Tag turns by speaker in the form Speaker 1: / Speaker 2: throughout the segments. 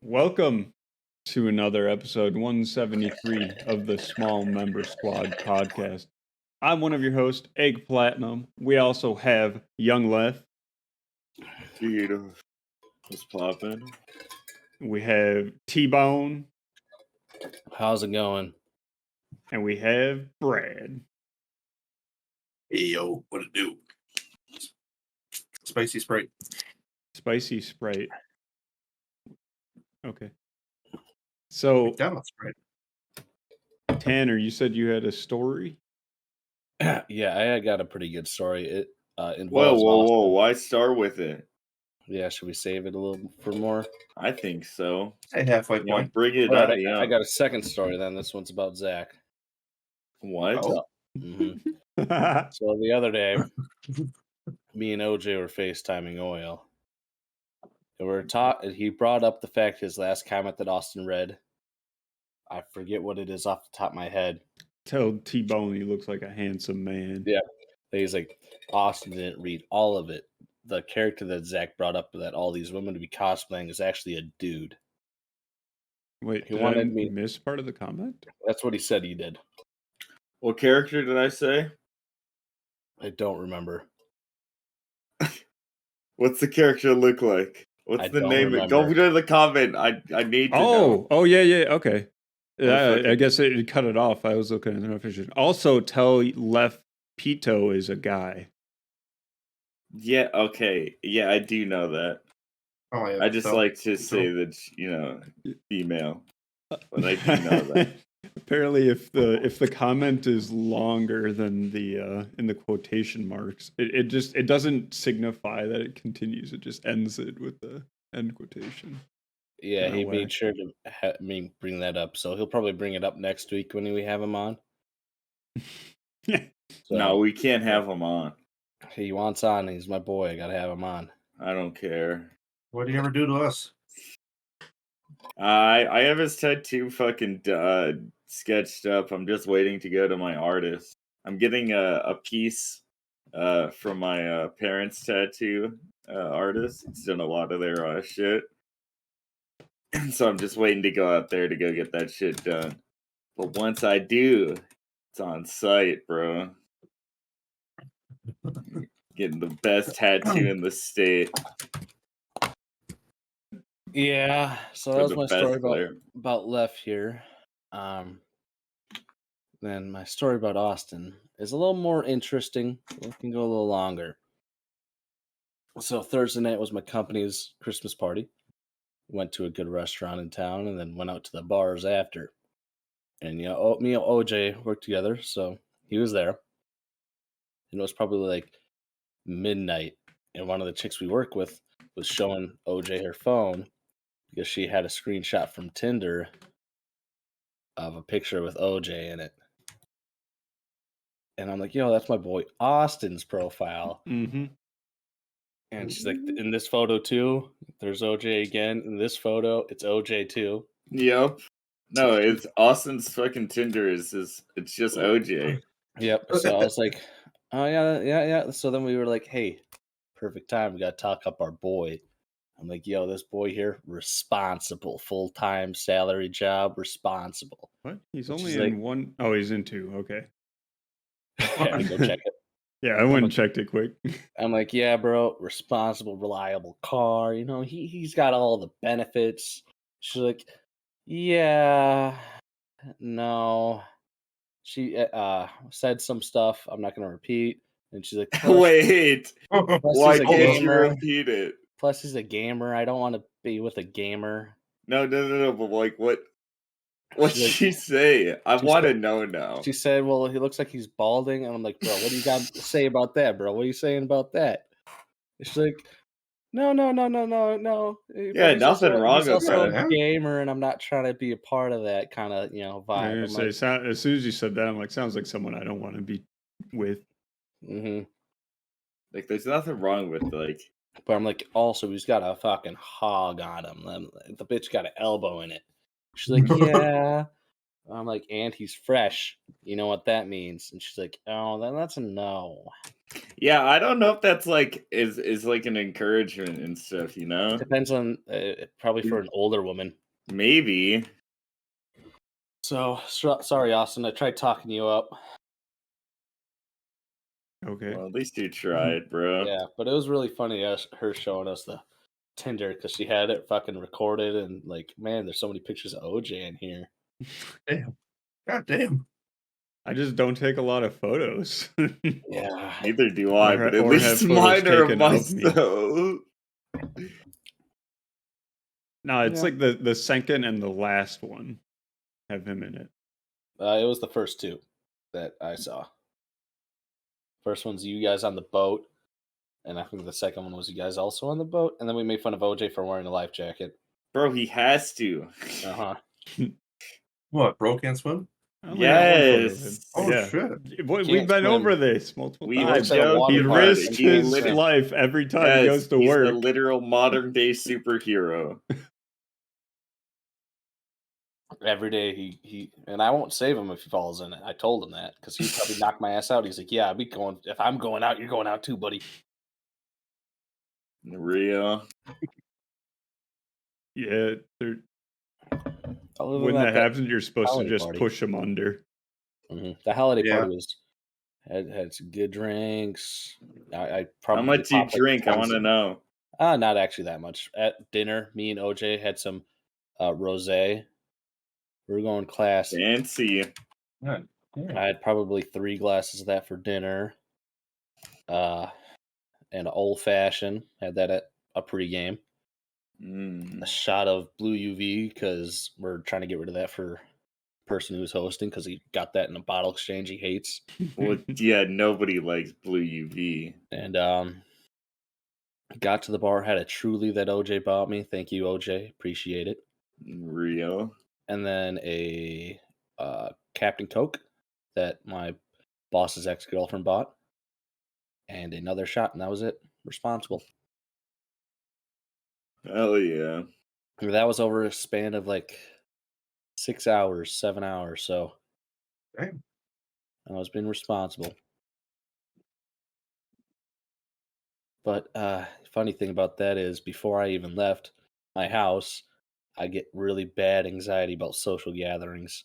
Speaker 1: Welcome to another episode 173 of the Small Member Squad podcast. I'm one of your hosts, Egg Platinum. We also have Young Left.
Speaker 2: Dude, what's poppin'?
Speaker 1: We have T-Bone.
Speaker 3: How's it going?
Speaker 1: And we have Brad.
Speaker 4: Hey, yo, what it do? Spicy Sprite.
Speaker 1: Spicy Sprite. Okay. So,
Speaker 4: McDonald's Sprite.
Speaker 1: Tanner, you said you had a story?
Speaker 3: Yeah, I got a pretty good story. It involves
Speaker 2: Whoa!
Speaker 3: Austin.
Speaker 2: Why start with it?
Speaker 3: Yeah, should we save it a little for more?
Speaker 2: I think so.
Speaker 4: Say halfway
Speaker 2: You know,
Speaker 4: point.
Speaker 2: bring it
Speaker 3: All
Speaker 2: up.
Speaker 3: right,
Speaker 2: You know.
Speaker 3: I got a second story then. This one's about Zach.
Speaker 2: What?
Speaker 4: Oh.
Speaker 3: Mhm. So the other day, me and OJ were FaceTiming OYL. And he brought up the fact his last comment that Austin read. I forget what it is off the top of my head.
Speaker 1: Tell T-Bone he looks like a handsome man.
Speaker 3: Yeah. He's like, Austin didn't read all of it. The character that Zach brought up that all these women to be cosplaying is actually a dude.
Speaker 1: Wait,
Speaker 3: He
Speaker 1: did
Speaker 3: wanted
Speaker 1: I
Speaker 3: me-
Speaker 1: miss part of the comment?
Speaker 3: That's what he said he did.
Speaker 2: What character did I say?
Speaker 3: I don't remember.
Speaker 2: What's the character look like? What's
Speaker 3: I
Speaker 2: the
Speaker 3: don't
Speaker 2: name?
Speaker 3: remember.
Speaker 2: Go to the comment. I need to know.
Speaker 1: Oh, yeah, okay.
Speaker 2: fucking-
Speaker 1: I guess it cut it off. I was looking at the notification. Also, tell Left Pito is a guy.
Speaker 2: Yeah. Okay. Yeah, I do know that.
Speaker 4: Oh, yeah.
Speaker 2: I just
Speaker 4: so-
Speaker 2: like to say that female, but I do know that.
Speaker 1: Apparently, if the comment is longer than the in the quotation marks, it doesn't signify that it continues. It just ends it with the end quotation.
Speaker 3: Yeah,
Speaker 1: No
Speaker 3: he
Speaker 1: way.
Speaker 3: made sure to bring that up. So he'll probably bring it up next week when we have him on. So
Speaker 2: No, we can't have him on.
Speaker 3: he wants on. He's my boy. I gotta have him on.
Speaker 2: I don't care.
Speaker 4: What do you ever do to us?
Speaker 2: I have his tattoo fucking sketched up. I'm just waiting to go to my artist. I'm getting a piece from my parents' tattoo artist. It's done a lot of their shit. So I'm just waiting to go out there to go get that shit done. But once I do, it's on site, bro. Getting the best tattoo in the state.
Speaker 3: Yeah. So
Speaker 2: For
Speaker 3: that was
Speaker 2: the
Speaker 3: my
Speaker 2: best
Speaker 3: story
Speaker 2: player.
Speaker 3: about Left here. Then my story about Austin is a little more interesting. We can go a little longer. So Thursday night was my company's Christmas party. Went to a good restaurant in town and then went out to the bars after. And me and OJ worked together, so he was there. And it was probably like midnight, and one of the chicks we work with was showing OJ her phone because she had a screenshot from Tinder of a picture with OJ in it. And I'm like, that's my boy Austin's profile.
Speaker 1: Mm-hmm.
Speaker 3: And she's like, in this photo too, there's OJ again. In this photo, it's OJ too.
Speaker 2: Yep. No, it's Austin's fucking Tinder it's just OJ.
Speaker 3: Yep. So I was like, oh yeah. So then we were like, hey, perfect time. We got to talk up our boy. I'm like, this boy here, responsible, full-time salary job, responsible.
Speaker 1: What? He's
Speaker 3: Which
Speaker 1: only
Speaker 3: is
Speaker 1: in
Speaker 3: like-
Speaker 1: one. Oh, he's in two. Okay.
Speaker 3: Yeah, go check it.
Speaker 1: Yeah, I went and checked it quick.
Speaker 3: I'm like, yeah, bro, responsible, reliable car. He's got all the benefits. She's like, yeah, no. She said some stuff I'm not gonna repeat, and she's like,
Speaker 2: Wait.
Speaker 3: plus
Speaker 2: Why
Speaker 3: he's a
Speaker 2: can't you
Speaker 3: gamer.
Speaker 2: repeat it?
Speaker 3: Plus he's a gamer. I don't want to be with a gamer.
Speaker 2: No, but like what'd
Speaker 3: She's like-
Speaker 2: she say? I
Speaker 3: she
Speaker 2: want to
Speaker 3: said-
Speaker 2: know now.
Speaker 3: She said, well, he looks like he's balding, and I'm like, bro, what do you got to say about that, bro? What are you saying about that? And she's like, no.
Speaker 2: Yeah, nothing wrong
Speaker 3: he's
Speaker 2: with
Speaker 3: also
Speaker 4: that.
Speaker 3: a gamer, and I'm not trying to be a part of that kind of vibe. I'm
Speaker 1: As soon as you said that, I'm like, sounds like someone I don't want to be with.
Speaker 3: mhm.
Speaker 2: Like there's nothing wrong with like
Speaker 3: But I'm like, also, he's got a fucking hog on him. The bitch got an elbow in it. She's like, yeah. I'm like, and he's fresh. You know what that means? And she's like, oh, then that's a no.
Speaker 2: Yeah, I don't know if that's like is like an encouragement and stuff, you know?
Speaker 3: Depends on probably for an older woman.
Speaker 2: Maybe.
Speaker 3: So sorry, Austin. I tried talking you up.
Speaker 1: Okay.
Speaker 2: Well, at least you tried, bro.
Speaker 3: Yeah, but it was really funny her showing us the Tinder because she had it fucking recorded and like, man, there's so many pictures of OJ in here.
Speaker 4: Damn. God damn.
Speaker 1: I just don't take a lot of photos.
Speaker 3: Yeah,
Speaker 2: Neither do I, but at
Speaker 1: or have
Speaker 2: least
Speaker 1: photos
Speaker 2: mine are of
Speaker 1: taken of me.
Speaker 2: myself.
Speaker 1: No, it's
Speaker 3: Yeah.
Speaker 1: like the second and the last one have him in it.
Speaker 3: it was the first two that I saw. First one's you guys on the boat, and I think the second one was you guys also on the boat, and then we made fun of OJ for wearing a life jacket.
Speaker 2: Bro, he has to.
Speaker 3: Uh-huh.
Speaker 4: What, bro can't swim?
Speaker 1: I only got one photo of him.
Speaker 2: Yes.
Speaker 4: Oh,
Speaker 1: Yeah.
Speaker 4: shit.
Speaker 1: We've
Speaker 3: Can't
Speaker 1: been
Speaker 3: swim.
Speaker 1: over this multiple
Speaker 2: We
Speaker 1: times.
Speaker 2: were
Speaker 3: at a water
Speaker 1: He
Speaker 2: joking,
Speaker 3: park
Speaker 1: risked
Speaker 3: and
Speaker 2: buddy.
Speaker 3: can't
Speaker 1: his
Speaker 3: swim.
Speaker 1: life every time he goes to
Speaker 2: he's
Speaker 1: work.
Speaker 2: the literal modern day superhero.
Speaker 3: Every day he and I won't save him if he falls in it. I told him that because he'd probably knock my ass out. He's like, yeah, I'll be going. If I'm going out, you're going out too, buddy.
Speaker 2: Real.
Speaker 1: Yeah,
Speaker 3: Other than
Speaker 1: when that happens, you're supposed to
Speaker 3: holiday
Speaker 1: just
Speaker 3: party.
Speaker 1: push him under.
Speaker 3: The holiday
Speaker 4: Yeah.
Speaker 3: party was had some good drinks. I
Speaker 2: How
Speaker 3: probably
Speaker 2: much you
Speaker 3: popped, like,
Speaker 2: drink? I
Speaker 3: 20
Speaker 2: want to know.
Speaker 3: Not actually that much. At dinner, me and OJ had some rosé. We were going classy.
Speaker 2: Fancy.
Speaker 4: God damn.
Speaker 3: I had probably 3 glasses of that for dinner. And an old fashioned. Had that at a pregame. A shot of blue UV because we're trying to get rid of that for the person who's hosting because he got that in a bottle exchange he hates.
Speaker 2: Well, yeah, nobody likes blue UV.
Speaker 3: And got to the bar, had a Truly that OJ bought me. Thank you, OJ. Appreciate it.
Speaker 2: Real.
Speaker 3: And then a Captain Coke that my boss's ex-girlfriend bought. And another shot, and that was it. Responsible.
Speaker 2: Hell yeah.
Speaker 3: That was over a span of like 6 hours, 7 hours. So
Speaker 4: Damn.
Speaker 3: I was being responsible. But funny thing about that is before I even left my house, I get really bad anxiety about social gatherings.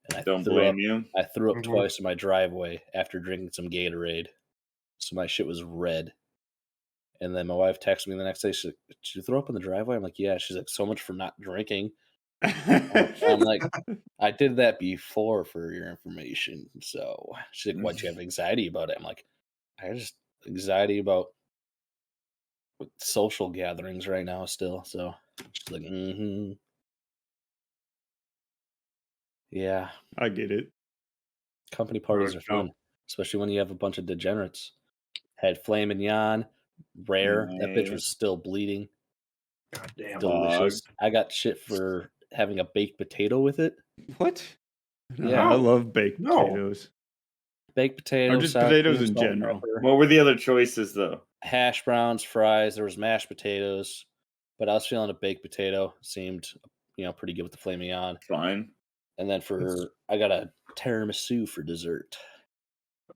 Speaker 3: And I
Speaker 2: Don't
Speaker 3: threw
Speaker 2: blame
Speaker 3: up,
Speaker 2: you.
Speaker 3: I threw up
Speaker 4: Mhm.
Speaker 3: twice in my driveway after drinking some Gatorade. So my shit was red. And then my wife texted me the next day. She's like, "Did you throw up in the driveway?" I'm like, "Yeah." She's like, "So much for not drinking." I'm like, "I did that before for your information." So she's like, "Why'd you have anxiety about it?" I'm like, "I have just anxiety about social gatherings right now still." So she's like, "Mm-hmm." Yeah,
Speaker 1: I get it.
Speaker 3: company parties are
Speaker 4: no.
Speaker 3: fun, especially when you have a bunch of degenerates. Had filet mignon, rare. That bitch was
Speaker 2: Nice.
Speaker 3: still bleeding.
Speaker 4: God damn.
Speaker 3: Delicious. I got shit for having a baked potato with it.
Speaker 1: What? No,
Speaker 3: Yeah.
Speaker 1: I love baked
Speaker 4: No.
Speaker 1: potatoes.
Speaker 3: Baked potatoes,
Speaker 1: Or just
Speaker 3: sour
Speaker 1: potatoes
Speaker 3: cream,
Speaker 1: in
Speaker 3: salt and
Speaker 1: general.
Speaker 3: pepper,
Speaker 2: What were the other choices though?
Speaker 3: hash browns, fries. There was mashed potatoes, but I was feeling a baked potato. Seemed, pretty good with the filet mignon.
Speaker 2: Fine.
Speaker 3: And then I got a tiramisu for dessert.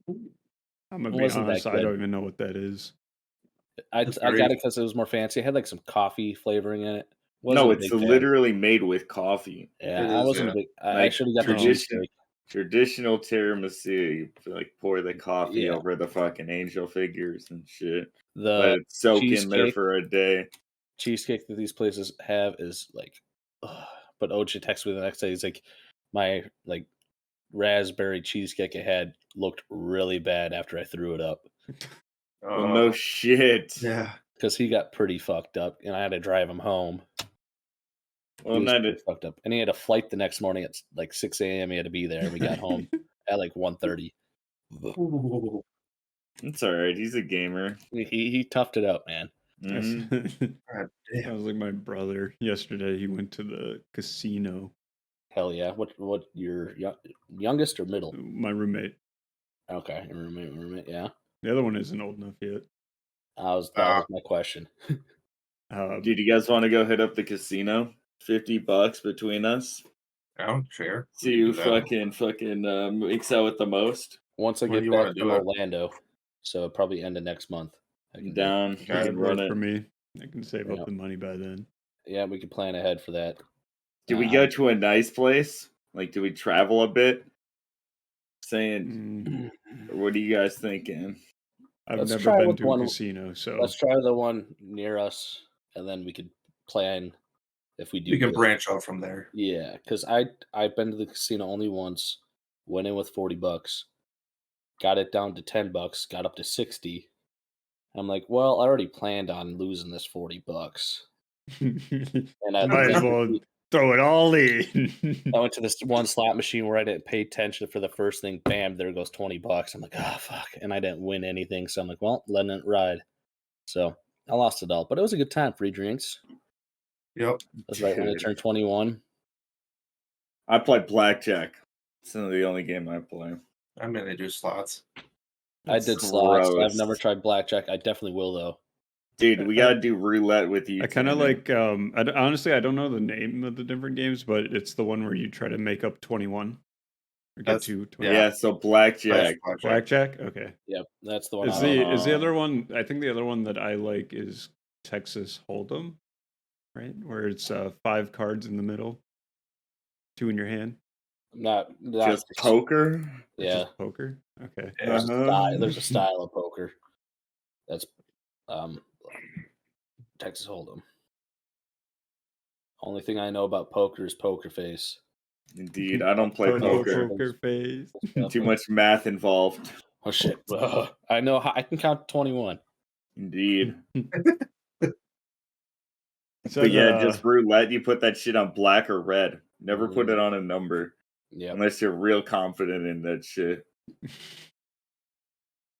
Speaker 1: I'm gonna
Speaker 3: It
Speaker 1: be
Speaker 3: wasn't that
Speaker 1: honest, I
Speaker 3: good.
Speaker 1: don't even know what that is.
Speaker 3: I
Speaker 4: That's
Speaker 3: got
Speaker 4: great.
Speaker 3: it because it was more fancy. It had like some coffee flavoring in it.
Speaker 2: No,
Speaker 3: Wasn't a
Speaker 2: it's
Speaker 3: big fan.
Speaker 2: literally made with coffee.
Speaker 3: Yeah,
Speaker 4: It
Speaker 3: I
Speaker 4: is,
Speaker 3: wasn't
Speaker 4: yeah.
Speaker 3: a big. I
Speaker 2: Like
Speaker 3: should have got the
Speaker 2: tradition-
Speaker 3: cheesecake.
Speaker 2: Traditional tiramisu, you like pour the coffee
Speaker 3: Yeah.
Speaker 2: over the fucking angel figures and shit.
Speaker 3: The
Speaker 2: Let it soak in there
Speaker 3: cheesecake-
Speaker 2: for a day.
Speaker 3: cheesecake that these places have is like, ugh. But OJ texted me the next day. He's like, my like raspberry cheesecake I had looked really bad after I threw it up
Speaker 2: Well, no shit.
Speaker 4: Yeah.
Speaker 3: because he got pretty fucked up, and I had to drive him home.
Speaker 2: Well,
Speaker 3: He was
Speaker 2: not
Speaker 3: pretty fucked up, and he had a flight the next morning at like 6 a.m. He had to be there, and we got home at like 1:30.
Speaker 4: Ooh.
Speaker 2: It's all right. He's a gamer.
Speaker 3: He toughed it out, man.
Speaker 2: Mhm.
Speaker 4: God
Speaker 1: That
Speaker 4: damn.
Speaker 1: was like my brother yesterday. He went to the casino.
Speaker 3: Hell yeah! What your youngest or middle?
Speaker 1: My roommate.
Speaker 3: Okay, your roommate. Yeah,
Speaker 1: The other one isn't old enough yet.
Speaker 3: that was my question.
Speaker 2: Dude, you guys want to go hit up the casino? $50 between us.
Speaker 4: I don't share.
Speaker 2: So you fucking mix out with the most.
Speaker 3: Once I
Speaker 4: When
Speaker 3: get
Speaker 4: do you wanna
Speaker 3: back
Speaker 4: do
Speaker 3: from
Speaker 4: it?
Speaker 3: Orlando, so probably end of next month. I can do it.
Speaker 2: Down, you
Speaker 1: That'd
Speaker 2: can run
Speaker 1: work for
Speaker 2: it.
Speaker 1: me. I can save
Speaker 3: Yeah.
Speaker 1: up the money by then.
Speaker 3: Yeah, we can plan ahead for that.
Speaker 2: Do we go to a nice place? Like, do we travel a bit? Saying, what are you guys thinking?
Speaker 1: I've
Speaker 3: Let's
Speaker 1: never
Speaker 3: try
Speaker 1: been
Speaker 3: with
Speaker 1: to a
Speaker 3: one-
Speaker 1: casino, so
Speaker 3: Let's try the one near us, and then we could plan if we do.
Speaker 4: You can
Speaker 3: go.
Speaker 4: branch out from there.
Speaker 3: Yeah, because I've been to the casino only once. Went in with $40, got it down to $10, got up to 60. I'm like, well, I already planned on losing this $40, and I
Speaker 1: might as well throw it all in.
Speaker 3: I went to this one slot machine where I didn't pay attention for the first thing. Bam, there goes $20. I'm like, oh fuck, and I didn't win anything. So I'm like, well, letting it ride. So I lost it all, but it was a good time. Free drinks.
Speaker 4: Yep.
Speaker 3: That's right when I
Speaker 2: Dude.
Speaker 3: turned 21.
Speaker 2: I play blackjack. It's the only game I play.
Speaker 4: I mean, they do slots.
Speaker 3: I
Speaker 2: It's
Speaker 3: did slots. I've
Speaker 2: gross.
Speaker 3: never tried blackjack. I definitely will though.
Speaker 2: Dude, we gotta do roulette with you.
Speaker 1: I kind of
Speaker 2: Tanner.
Speaker 1: like. Honestly, I don't know the name of the different games, but it's the one where you try to make up 21 or get
Speaker 4: That's-
Speaker 1: to 21.
Speaker 2: Yeah, so blackjack.
Speaker 1: Blackjack. Okay.
Speaker 3: Yep, that's the one.
Speaker 1: Is the other one? I think the other one that I like is Texas Hold'em, right? Where it's 5 cards in the middle, 2 in your hand.
Speaker 3: not
Speaker 2: Just poker.
Speaker 1: Or
Speaker 3: Yeah,
Speaker 1: just poker. Okay.
Speaker 3: there's a style of poker. That's Texas Hold'em. Only thing I know about poker is Poker Face.
Speaker 2: Indeed, I don't play poker.
Speaker 1: Poker face.
Speaker 2: Too much math involved.
Speaker 3: Oh shit! I know how I can count to 21.
Speaker 2: Indeed.
Speaker 1: So
Speaker 2: But yeah, just roulette. You put that shit on black or red. Never put it on a number
Speaker 3: Yeah.
Speaker 2: unless you're real confident in that shit.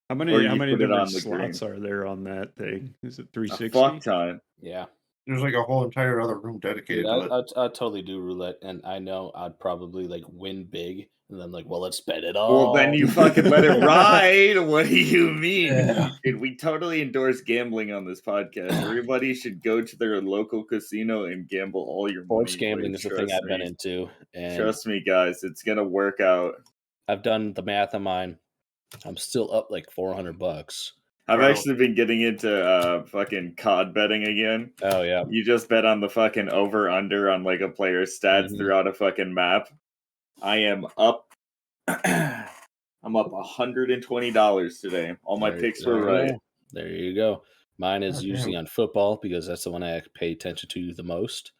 Speaker 1: how
Speaker 2: or
Speaker 1: many
Speaker 2: you
Speaker 1: different
Speaker 2: put it on the
Speaker 1: slots are there on that thing? Is it
Speaker 2: A
Speaker 1: 360?
Speaker 2: fuck ton.
Speaker 3: Yeah.
Speaker 4: There's like a whole entire other room dedicated
Speaker 3: Dude,
Speaker 4: to it.
Speaker 3: I totally do roulette, and I know I'd probably like win big, and then like, well, let's bet it all.
Speaker 2: Well, then you fucking let it ride. What do you mean?
Speaker 4: Yeah.
Speaker 2: Dude, we totally endorse gambling on this podcast. Everybody should go to their local casino and gamble all your
Speaker 3: Sports
Speaker 2: money.
Speaker 3: gambling
Speaker 2: away.
Speaker 3: is the thing
Speaker 2: Trust
Speaker 3: I've been
Speaker 2: me.
Speaker 3: into, and
Speaker 2: Trust me, guys, it's gonna work out.
Speaker 3: I've done the math on mine. I'm still up like $400.
Speaker 2: I've
Speaker 4: Wow.
Speaker 2: actually been getting into fucking COD betting again.
Speaker 3: Oh yeah,
Speaker 2: You just bet on the fucking over under on like a player's stats
Speaker 3: Mhm.
Speaker 2: throughout a fucking map. I am up. I'm up $120 today. All my
Speaker 3: There-
Speaker 2: picks
Speaker 3: there
Speaker 2: were
Speaker 3: you
Speaker 2: right.
Speaker 3: go. There you go. Mine is
Speaker 4: God
Speaker 3: usually
Speaker 4: damn.
Speaker 3: on football because that's the one I pay attention to the most.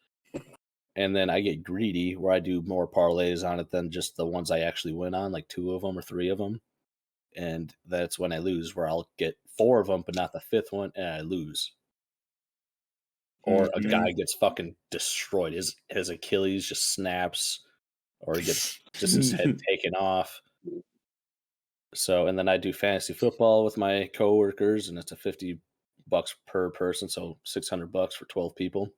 Speaker 3: And then I get greedy where I do more parlays on it than just the ones I actually win on, like 2 of them or 3 of them. And that's when I lose, where I'll get 4 of them, but not the 5th one, and I lose. Or a
Speaker 2: Mhm.
Speaker 3: guy gets fucking destroyed. His Achilles just snaps, or he gets just his head taken off. So, and then I do fantasy football with my coworkers, and it's a $50 per person, so $600 for 12 people.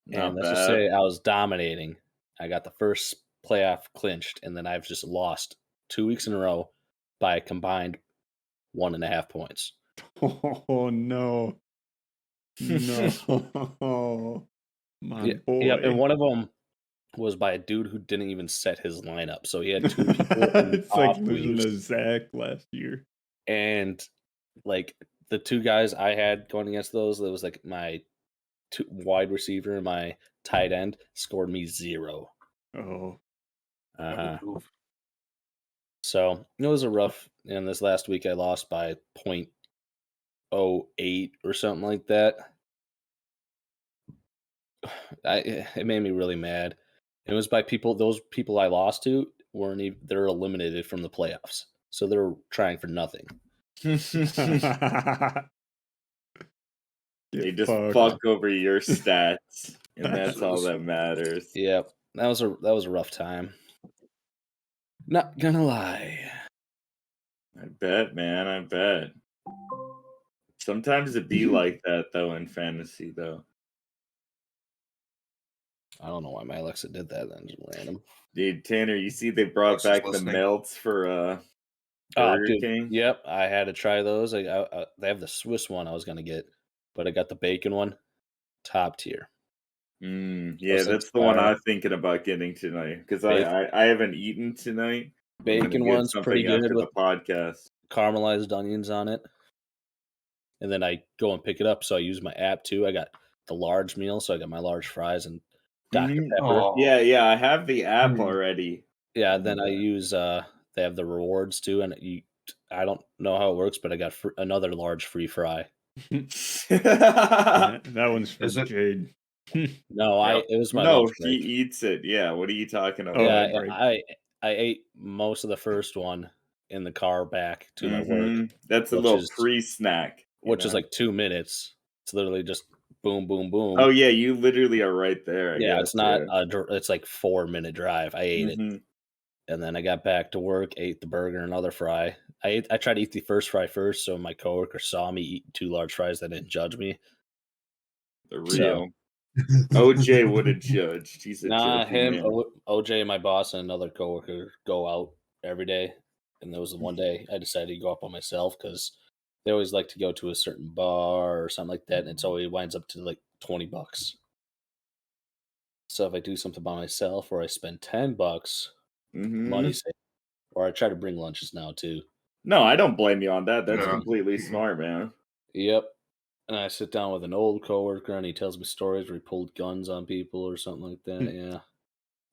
Speaker 2: Not
Speaker 3: And let's just
Speaker 2: bad.
Speaker 3: say I was dominating. I got the first playoff clinched, and then I've just lost 2 weeks in a row by a combined 1.5 points.
Speaker 1: Oh no. No. My boy.
Speaker 3: Yeah, and one of them was by a dude who didn't even set his lineup. So he had 2 people in
Speaker 1: It's like
Speaker 3: off
Speaker 1: losing
Speaker 3: weeks,
Speaker 1: to Zach last year.
Speaker 3: and like the 2 guys I had going against those, that was like my 2 wide receiver and my tight end scored me 0.
Speaker 1: Oh.
Speaker 3: Uh-huh.
Speaker 4: Oof.
Speaker 3: So it was a rough. And this last week I lost by 0.08 or something like that. It made me really mad. It was by people. Those people I lost to weren't even. They're eliminated from the playoffs, so they're trying for nothing.
Speaker 2: They
Speaker 1: Get
Speaker 2: just
Speaker 1: fucked.
Speaker 2: fuck over your stats, and that's all that matters.
Speaker 3: Yeah, that was a rough time. Not gonna lie.
Speaker 2: I bet, man. I bet. Sometimes it be like that though in fantasy, though.
Speaker 3: I don't know why my Alexa did that. Then just random.
Speaker 2: Dude, Tanner, you see they brought
Speaker 4: Alexa's
Speaker 2: back the
Speaker 4: listening.
Speaker 2: melts for
Speaker 3: Oh,
Speaker 2: Burger
Speaker 3: dude.
Speaker 2: King.
Speaker 3: Yep, I had to try those. They have the Swiss one I was gonna get, but I got the bacon one, top tier.
Speaker 2: Yeah,
Speaker 3: Those
Speaker 2: that's the one
Speaker 3: fire.
Speaker 2: I'm thinking about getting tonight because
Speaker 3: Bacon,
Speaker 2: I haven't eaten tonight. I'm gonna
Speaker 3: bacon
Speaker 2: get
Speaker 3: one's pretty
Speaker 2: something
Speaker 3: good
Speaker 2: after
Speaker 3: with
Speaker 2: the podcast.
Speaker 3: caramelized onions on it. And then I go and pick it up. So I use my app too. I got the large meal, so I got my large fries and Dr.
Speaker 2: Mhm.
Speaker 3: Pepper.
Speaker 4: Oh,
Speaker 2: Yeah, I have the app
Speaker 4: Mm.
Speaker 2: already.
Speaker 3: Yeah, then I use they have the rewards too, and I don't know how it works, but I got another large free fry.
Speaker 1: That one's for
Speaker 4: Is it-
Speaker 1: Jade.
Speaker 3: No,
Speaker 4: Yep.
Speaker 3: it was my
Speaker 2: No,
Speaker 3: lunch
Speaker 2: he
Speaker 3: break.
Speaker 2: eats it. Yeah, what are you talking about?
Speaker 1: Oh,
Speaker 3: Yeah,
Speaker 1: that break.
Speaker 3: I ate most of the first one in the car back to my work,
Speaker 2: That's a
Speaker 3: which
Speaker 2: little
Speaker 3: is
Speaker 2: pre-snack.
Speaker 3: which is like 2 minutes. It's literally just boom, boom, boom.
Speaker 2: Oh yeah, you literally are right there. I
Speaker 3: Yeah,
Speaker 2: guess.
Speaker 3: it's not it's like 4-minute drive. I ate it.
Speaker 2: Mhm.
Speaker 3: And then I got back to work, ate the burger and another fry. I tried to eat the first fry first, so my coworker saw me eat 2 large fries. They didn't judge me.
Speaker 2: The
Speaker 3: So
Speaker 2: real OJ would have judged. He's a
Speaker 3: nah,
Speaker 2: judgy
Speaker 3: him,
Speaker 2: man.
Speaker 3: OJ, my boss, and another coworker go out every day. And there was the one day I decided to go out by myself because they always like to go to a certain bar or something like that, and it's always winds up to like $20. So if I do something by myself or I spend $10, money
Speaker 2: hmm
Speaker 3: saved. Or I try to bring lunches now too.
Speaker 2: No, I don't blame you on that. That's
Speaker 4: Yeah.
Speaker 2: completely smart, man.
Speaker 3: Yep. And I sit down with an old coworker and he tells me stories where he pulled guns on people or something like that. Yeah.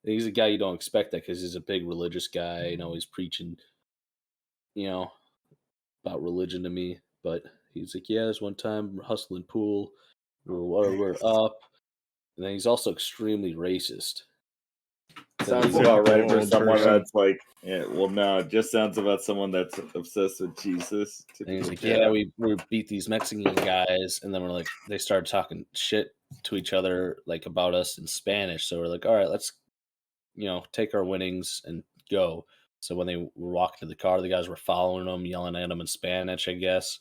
Speaker 3: He's a guy you don't expect that because he's a big religious guy. You know, he's preaching, you know, about religion to me. But he's like, yeah, there's one time we're hustling pool. We're up. And then he's also extremely racist.
Speaker 2: Sounds
Speaker 3: He's
Speaker 2: about right for
Speaker 1: Old
Speaker 2: someone
Speaker 1: person.
Speaker 2: that's like, yeah. Well, no, it just sounds about someone that's obsessed with Jesus.
Speaker 3: And he's like,
Speaker 2: Typical
Speaker 3: yeah,
Speaker 2: cat.
Speaker 3: we beat these Mexican guys. And then we're like, they started talking shit to each other, like about us in Spanish. So we're like, all right, let's, take our winnings and go. So when they were walking to the car, the guys were following them, yelling at them in Spanish, I guess.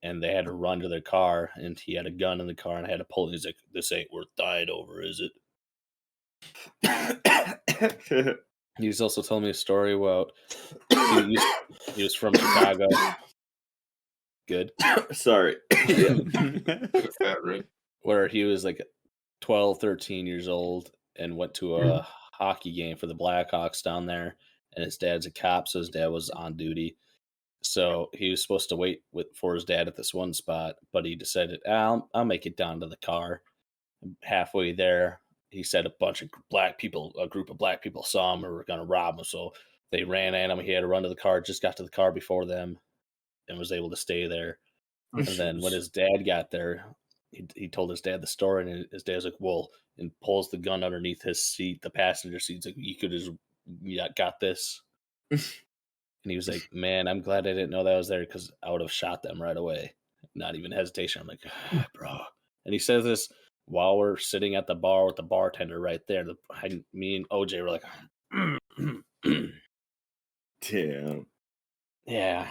Speaker 3: And they had to run to their car. And he had a gun in the car and I had to pull it. He's like, this ain't worth dying over, is it? He was also telling me a story about he was from Chicago. Good.
Speaker 2: Sorry.
Speaker 4: Fat Rick.
Speaker 3: Where he was like 12, 13 years old and went to a hockey game for the Blackhawks down there. And his dad's a cop, so his dad was on duty. So he was supposed to wait for his dad at this one spot, but he decided, I'll make it down to the car. Halfway there, he said a group of black people saw him and were going to rob him. So they ran at him. He had to run to the car, just got to the car before them and was able to stay there. And then when his dad got there, he told his dad the story, and his dad's like, "Well," and pulls the gun underneath his seat, the passenger seat. He's like, "You could have got this." And he was like, "Man, I'm glad I didn't know that was there because I would have shot them right away, not even hesitation." I'm like, "Bro," and he says this while we're sitting at the bar with the bartender right there. Me and OJ were like,
Speaker 2: Damn.
Speaker 3: "Yeah,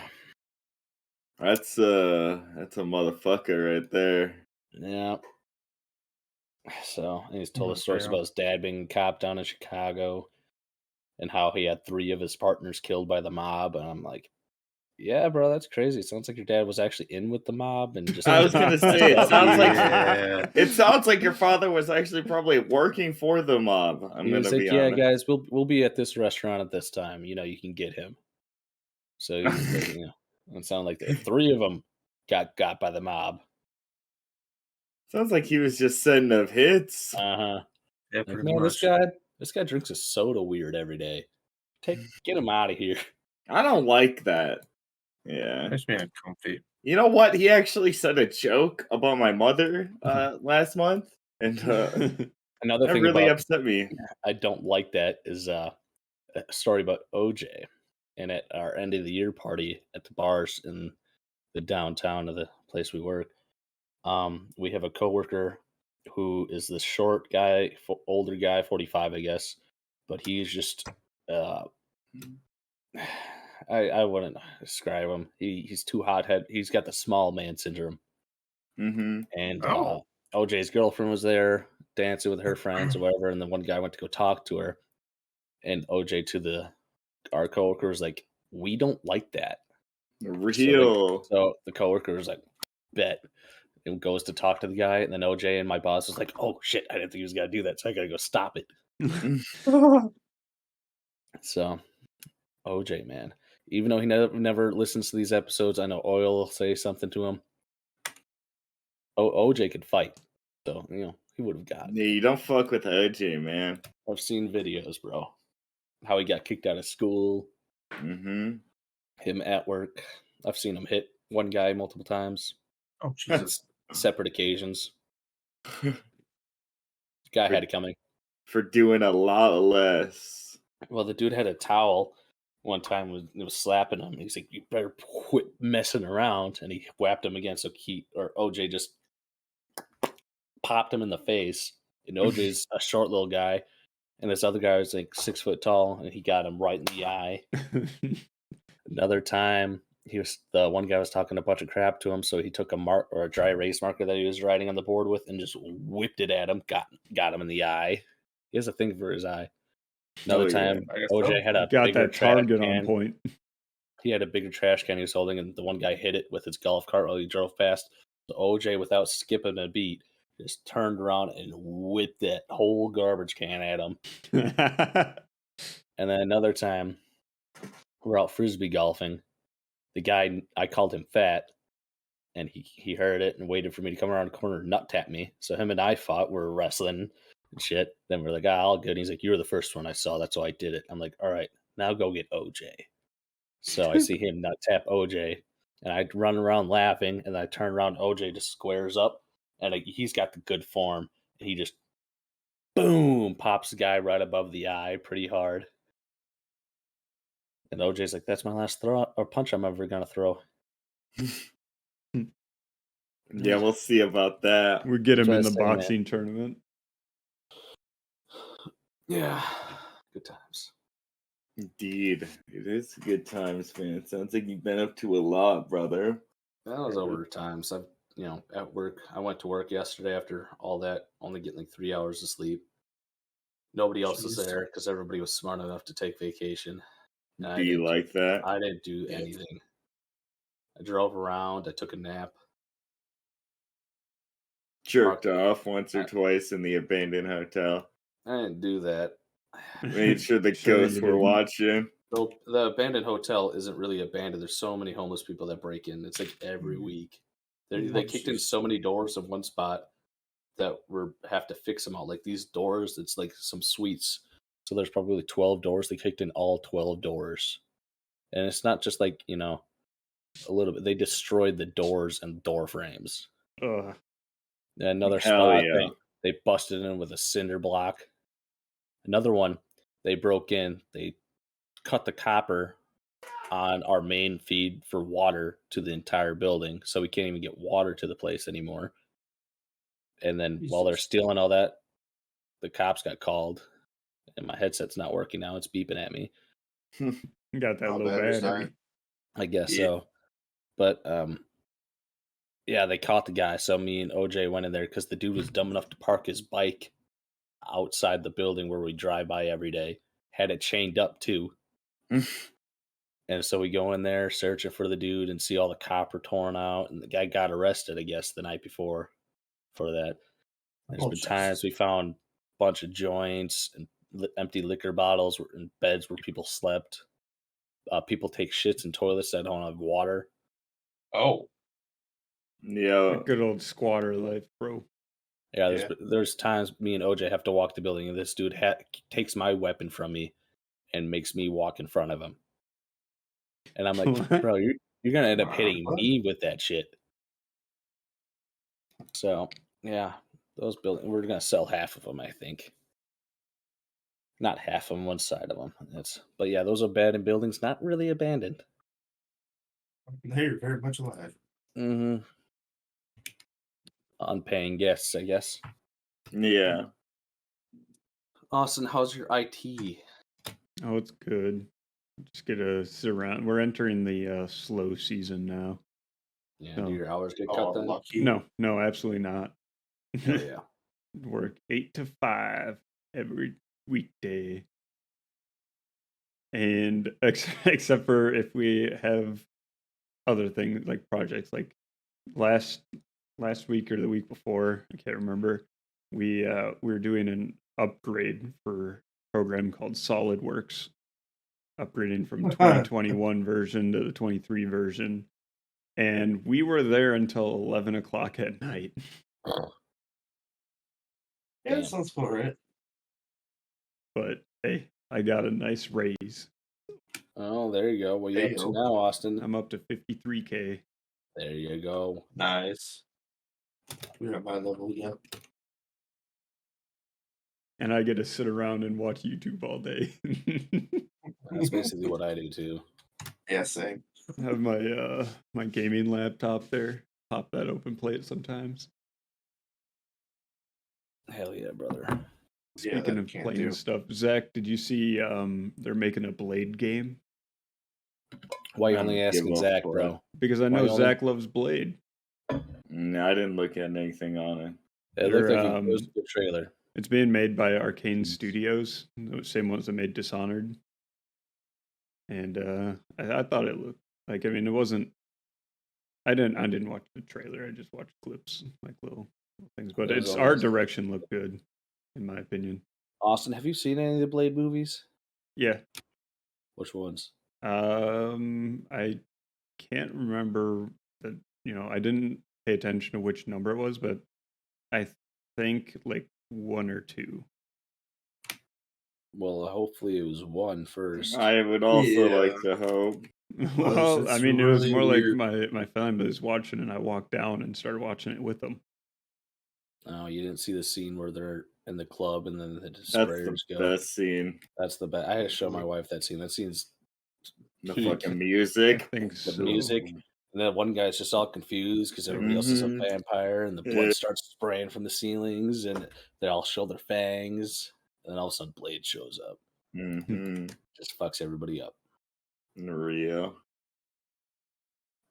Speaker 2: That's a motherfucker right there.
Speaker 3: yeah." So, and he's told us
Speaker 4: Mm,
Speaker 3: stories
Speaker 4: yeah.
Speaker 3: about his dad being a cop down in Chicago and how he had 3 of his partners killed by the mob. And I'm like, yeah, bro, that's crazy. It sounds like your dad was actually in with the mob and just.
Speaker 2: I was gonna say it sounds like
Speaker 4: Yeah.
Speaker 2: it sounds like your father was actually probably working for the mob. I'm
Speaker 3: He was
Speaker 2: gonna
Speaker 3: like,
Speaker 2: be
Speaker 3: yeah,
Speaker 2: honest.
Speaker 3: guys, we'll be at this restaurant at this time. You can get him. So he's like, it sounded like 3 of them got by the mob.
Speaker 2: Sounds like he was just sending up hits.
Speaker 3: Uh-huh.
Speaker 4: Yeah,
Speaker 3: Like,
Speaker 4: pretty
Speaker 3: man,
Speaker 4: much.
Speaker 3: this guy drinks a soda weird every day. Get him out of here.
Speaker 2: I don't like that. Yeah.
Speaker 4: Makes me uncomfy.
Speaker 2: You know what? He actually said a joke about my mother last month, and
Speaker 3: Another
Speaker 2: that
Speaker 3: thing
Speaker 2: really
Speaker 3: about
Speaker 2: upset me.
Speaker 3: I don't like that is a story about OJ. And at our end of the year party at the bars in the downtown of the place we work, we have a coworker who is this short guy, older guy, 45, I guess, but he's just, uh, I wouldn't describe him. He's too hothead. He's got the small man syndrome.
Speaker 2: Mm-hmm.
Speaker 3: And
Speaker 4: Oh.
Speaker 3: OJ's girlfriend was there dancing with her friends or whatever, and then one guy went to go talk to her, and OJ to our coworker was like, "We don't like that."
Speaker 2: Real.
Speaker 3: So the coworker was like, "Bet." and goes to talk to the guy, and then OJ and my boss was like, "Oh shit, I didn't think he was gonna do that, so I gotta go stop it." So OJ, man, even though he never listens to these episodes, I know OYL will say something to him. OJ could fight, so he would have got it.
Speaker 2: Yeah, you don't fuck with OJ, man.
Speaker 3: I've seen videos, bro. How he got kicked out of school.
Speaker 2: Mm-hmm.
Speaker 3: Him at work. I've seen him hit one guy multiple times.
Speaker 4: Oh, Jesus.
Speaker 3: Separate occasions. Guy had it coming.
Speaker 2: For doing a lot less.
Speaker 3: Well, the dude had a towel one time, was slapping him. He's like, "You better quit messing around," and he whapped him again. So OJ just popped him in the face. And OJ's a short little guy, and this other guy was like 6 foot tall, and he got him right in the eye. Another time, the one guy was talking a bunch of crap to him, so he took a dry erase marker that he was writing on the board with and just whipped it at him. Got him in the eye. He has a thing for his eye. Another time,
Speaker 4: I guess
Speaker 3: OJ
Speaker 4: so.
Speaker 3: had a
Speaker 1: Got
Speaker 3: bigger
Speaker 1: that target
Speaker 3: trash
Speaker 1: on
Speaker 3: can.
Speaker 1: point.
Speaker 3: He had a bigger trash can he was holding, and the one guy hit it with his golf cart while he drove past. So OJ, without skipping a beat, just turned around and whipped that whole garbage can at him. And then another time, we're out frisbee golfing. The guy, I called him fat, and he heard it and waited for me to come around the corner and nut tap me. So him and I fought. We're wrestling and shit. Then we're like, all good. And he's like, "You were the first one I saw. That's why I did it." I'm like, "All right, now go get OJ." So I see him nut tap OJ, and I run around laughing, and I turn around. OJ just squares up, and he's got the good form, and he just boom pops the guy right above the eye pretty hard. And OJ's like, "That's my last throw or punch I'm ever gonna throw."
Speaker 2: Yeah, we'll see about that.
Speaker 1: We get him in
Speaker 3: That's
Speaker 1: the
Speaker 3: what I was saying,
Speaker 1: boxing tournament.
Speaker 3: Yeah, good times.
Speaker 2: Indeed. It is good times, man. It sounds like you've been up to a lot, brother.
Speaker 3: That was over times. I've at work. I went to work yesterday after all that, only getting like 3 hours of sleep. Nobody else was
Speaker 4: Jeez.
Speaker 3: there because everybody was smart enough to take vacation. And
Speaker 2: Be like that.
Speaker 3: I didn't do anything. I drove around. I took a nap.
Speaker 2: Jerked off once or twice in the abandoned hotel.
Speaker 3: I didn't do that.
Speaker 2: Made sure the
Speaker 1: Sure you
Speaker 2: ghosts were
Speaker 1: didn't.
Speaker 2: watching.
Speaker 3: The abandoned hotel isn't really abandoned. There's so many homeless people that break in. It's like every week. They kicked in so many doors of one spot that have to fix them out. Like these doors, it's like some suites. So there's probably 12 doors. They kicked in all 12 doors. And it's not just like, a little bit. They destroyed the doors and door frames.
Speaker 1: Ugh.
Speaker 3: Another
Speaker 2: Hell
Speaker 3: spot,
Speaker 2: yeah.
Speaker 3: they busted in with a cinder block. Another one, they broke in. They cut the copper on our main feed for water to the entire building, so we can't even get water to the place anymore. And then while they're stealing all that, the cops got called, and my headset's not working now. It's beeping at me.
Speaker 1: Got that
Speaker 4: How
Speaker 1: low
Speaker 4: bad is
Speaker 1: battery.
Speaker 4: that?
Speaker 3: I guess
Speaker 2: Yeah.
Speaker 3: so. But yeah, they caught the guy. So me and OJ went in there because the dude was dumb enough to park his bike outside the building where we drive by every day. Had it chained up too. And so we go in there searching for the dude and see all the copper torn out. And the guy got arrested, I guess, the night before for that. There's been times we found a bunch of joints and empty liquor bottles and beds where people slept. People take shits in toilets that don't have water.
Speaker 4: Oh,
Speaker 2: Yeah.
Speaker 1: Good old squatter life, bro.
Speaker 3: Yeah, there's times me and OJ have to walk the building, and this dude takes my weapon from me and makes me walk in front of him. And I'm like,
Speaker 1: What?
Speaker 3: bro, you're gonna end up hitting me with that shit. So yeah, those buildings, we're gonna sell half of them, I think. Not half of them, one side of them. But yeah, those abandoned buildings, not really abandoned.
Speaker 4: they're very much alive.
Speaker 3: Mm-hmm. Unpaying guests, I guess.
Speaker 2: Yeah.
Speaker 3: Austin, how's your IT?
Speaker 1: Oh, it's good. Just get a surround. We're entering the slow season now.
Speaker 3: Yeah,
Speaker 1: No.
Speaker 3: do your hours get cut
Speaker 4: Oh,
Speaker 3: then?
Speaker 4: lucky.
Speaker 1: No, absolutely not.
Speaker 3: Oh, yeah.
Speaker 1: Work 8 to 5 every weekday. And except for if we have other things like projects, like last last week or the week before, I can't remember. We were doing an upgrade for a program called SolidWorks, upgrading from 2021 version to the 23 version, and we were there until 11 o'clock at night.
Speaker 4: Yeah,
Speaker 3: Damn.
Speaker 4: that sounds about right.
Speaker 1: But hey, I got a nice raise.
Speaker 3: Oh, there you go. What are you
Speaker 4: There
Speaker 3: up to
Speaker 4: you go.
Speaker 3: now, Austin?
Speaker 1: I'm up to 53K.
Speaker 3: There you go.
Speaker 4: Nice. We're at my level yet.
Speaker 1: And I get to sit around and watch YouTube all day.
Speaker 3: That's basically what I do too.
Speaker 4: Yeah, same.
Speaker 1: Have my my gaming laptop there. Pop that open, play it sometimes.
Speaker 3: Hell yeah, brother.
Speaker 1: Speaking of
Speaker 4: can't
Speaker 1: playing
Speaker 4: do.
Speaker 1: stuff, Zach, did you see they're making a Blade game?
Speaker 3: Why you
Speaker 2: I
Speaker 3: only
Speaker 2: don't give
Speaker 3: asking
Speaker 2: a
Speaker 3: Zach,
Speaker 2: fuck.
Speaker 3: bro?
Speaker 1: Because I
Speaker 3: Why
Speaker 1: know
Speaker 3: you only-
Speaker 1: Zach loves Blade.
Speaker 2: No, I didn't look at anything on it.
Speaker 3: It looked like
Speaker 1: They're,
Speaker 3: it was a good trailer.
Speaker 1: It's being made by Arcane Studios, the same ones that made Dishonored. And I thought it looked like, I mean, it wasn't. I didn't watch the trailer. I just watched clips, like little things. But
Speaker 3: There's
Speaker 1: its
Speaker 3: always-
Speaker 1: art direction looked good, in my opinion.
Speaker 3: Austin, have you seen any of the Blade movies?
Speaker 1: Yeah.
Speaker 3: Which ones?
Speaker 1: I can't remember that. I didn't pay attention to which number it was, but I think like 1 or 2.
Speaker 3: Well, hopefully it was one first.
Speaker 2: I would also
Speaker 4: Yeah.
Speaker 2: like to hope.
Speaker 1: Well, I
Speaker 4: it's
Speaker 1: mean, it was
Speaker 4: really
Speaker 1: more
Speaker 4: weird.
Speaker 1: like my family was watching, and I walked down and started watching it with them.
Speaker 3: Oh, you didn't see the scene where they're in the club and then the
Speaker 2: That's
Speaker 3: sprayers
Speaker 2: the
Speaker 3: go.
Speaker 2: best scene.
Speaker 3: That's the best. I had to show my wife that scene. That scene's
Speaker 2: The
Speaker 1: She-
Speaker 2: fucking
Speaker 1: I
Speaker 2: music.
Speaker 1: think
Speaker 3: the
Speaker 1: so.
Speaker 3: music. And then one guy's just all confused because everybody else is a
Speaker 2: Mhm.
Speaker 3: vampire, and the blood
Speaker 2: Yeah.
Speaker 3: starts spraying from the ceilings, and they all show their fangs. And then all of a sudden, Blade shows up,
Speaker 2: Mm-hmm.
Speaker 3: just fucks everybody up.
Speaker 2: Real.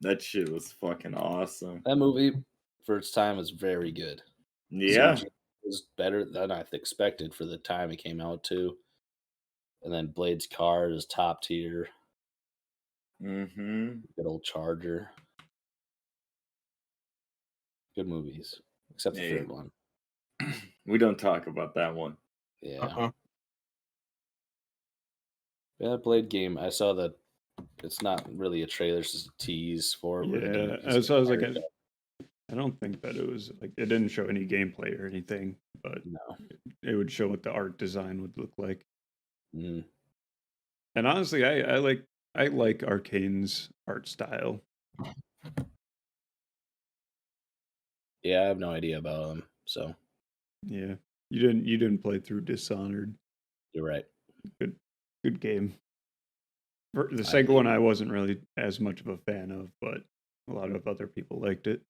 Speaker 2: That shit was fucking awesome.
Speaker 3: That movie, for its time, was very good.
Speaker 2: Yeah.
Speaker 3: CG was better than I expected for the time it came out too. And then Blade's car is top tier.
Speaker 2: Mm-hmm.
Speaker 3: Good old Charger. Good movies, except the
Speaker 2: Yeah.
Speaker 3: third one.
Speaker 2: We don't talk about that one.
Speaker 3: Yeah.
Speaker 4: Uh-huh.
Speaker 3: Yeah, Blade game. I saw that it's not really a trailer, it's just a tease for it. where they're gonna
Speaker 1: Yeah,
Speaker 3: use
Speaker 1: so I was like,
Speaker 3: fire
Speaker 1: I don't think that it was like it didn't show any gameplay or anything, but
Speaker 3: No.
Speaker 1: it would show what the art design would look like.
Speaker 3: Mm.
Speaker 1: And honestly, I like Arcane's art style.
Speaker 3: Yeah, I have no idea about them. So
Speaker 1: Yeah, you didn't play through Dishonored.
Speaker 3: you're right.
Speaker 1: Good game. The
Speaker 3: I
Speaker 1: second one
Speaker 3: did.
Speaker 1: I wasn't really as much of a fan of, but a lot of other people liked it.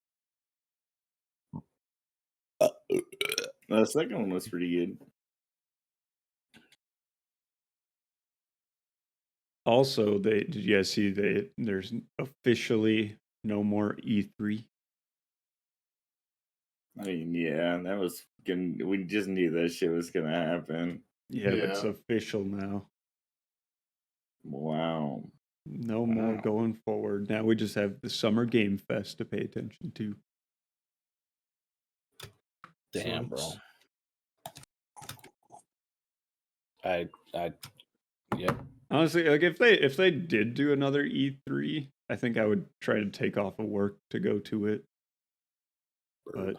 Speaker 2: The second one was pretty good.
Speaker 1: Also, did you guys see there's officially no more E3?
Speaker 2: I mean, yeah, that was we just knew that shit was gonna happen.
Speaker 1: Yeah, it's
Speaker 4: Yeah.
Speaker 1: official now.
Speaker 2: Wow.
Speaker 1: No more
Speaker 4: Wow.
Speaker 1: going forward. Now we just have the Summer Game Fest to pay attention to.
Speaker 3: Damn, bro.
Speaker 4: Sucks.
Speaker 3: Yep.
Speaker 1: Honestly, like if they did do another E3, I think I would try to take off of work to go to it. But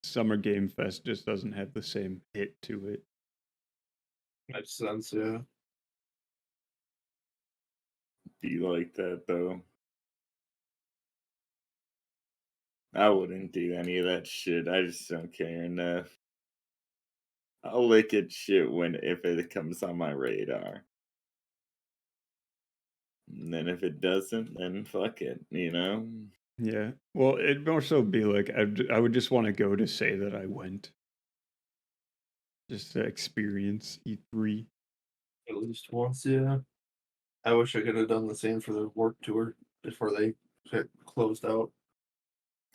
Speaker 1: Summer Game Fest just doesn't have the same hit to it.
Speaker 4: Makes sense, yeah.
Speaker 2: Be like that though. I wouldn't do any of that shit. I just don't care enough. I'll look at shit if it comes on my radar. And then if it doesn't, then fuck it, you know?
Speaker 1: Yeah. Well, it'd more so be like I would just want to go to say that I went. Just to experience E3.
Speaker 4: At least once, yeah. I wish I could have done the same for the work tour before they got closed out.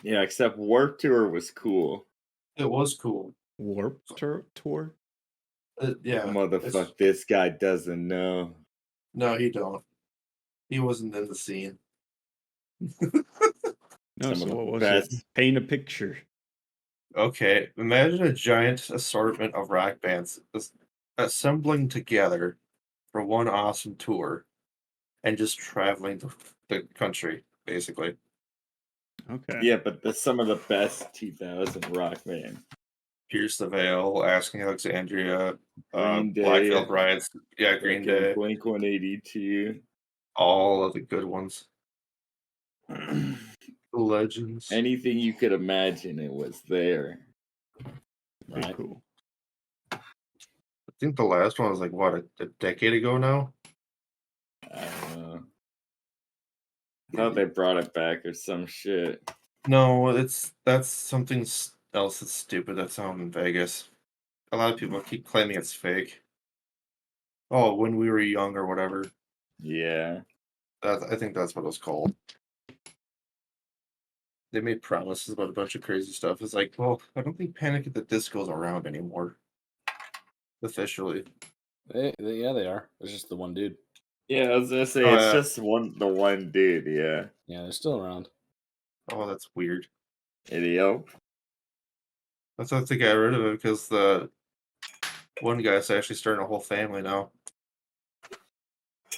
Speaker 2: Yeah, except Warp Tour was cool.
Speaker 4: It was cool.
Speaker 1: Warp tour?
Speaker 4: Yeah.
Speaker 2: Motherfuck, this guy doesn't know.
Speaker 4: No, he don't. He wasn't in the scene.
Speaker 1: No,
Speaker 2: Some
Speaker 1: so
Speaker 2: of the
Speaker 1: what was
Speaker 2: best.
Speaker 1: it? Paint a picture.
Speaker 4: Okay, imagine a giant assortment of rock bands assembling together for one awesome tour and just traveling the country, basically.
Speaker 1: Okay.
Speaker 2: Yeah, but some of the best 2000 rock band.
Speaker 4: Pierce the Veil, Asking Alexandria,
Speaker 2: Green
Speaker 4: Black
Speaker 2: Day,
Speaker 4: Veil Brides, yeah, Green Day,
Speaker 2: Blink 182.
Speaker 4: all of the good ones. The legends.
Speaker 2: Anything you could imagine, it was there.
Speaker 1: Very
Speaker 3: Right.
Speaker 1: cool.
Speaker 4: I think the last one was like what, a decade ago now?
Speaker 2: I don't know. I thought they brought it back or some shit.
Speaker 4: No, that's something else that's stupid that's out in Vegas. A lot of people keep claiming it's fake. Oh, when we were young or whatever.
Speaker 2: Yeah.
Speaker 4: I think that's what it was called. They made promises about a bunch of crazy stuff. It's like, well, I don't think Panic at the Disco's around anymore. Officially.
Speaker 3: Yeah, they are. It's just the one dude.
Speaker 2: Yeah, I was gonna say
Speaker 4: Oh,
Speaker 2: it's
Speaker 4: yeah.
Speaker 2: just the one dude, yeah.
Speaker 3: Yeah, they're still around.
Speaker 4: Oh, that's weird.
Speaker 2: Idiot.
Speaker 4: That's why they got rid of it because the one guy's actually starting a whole family now.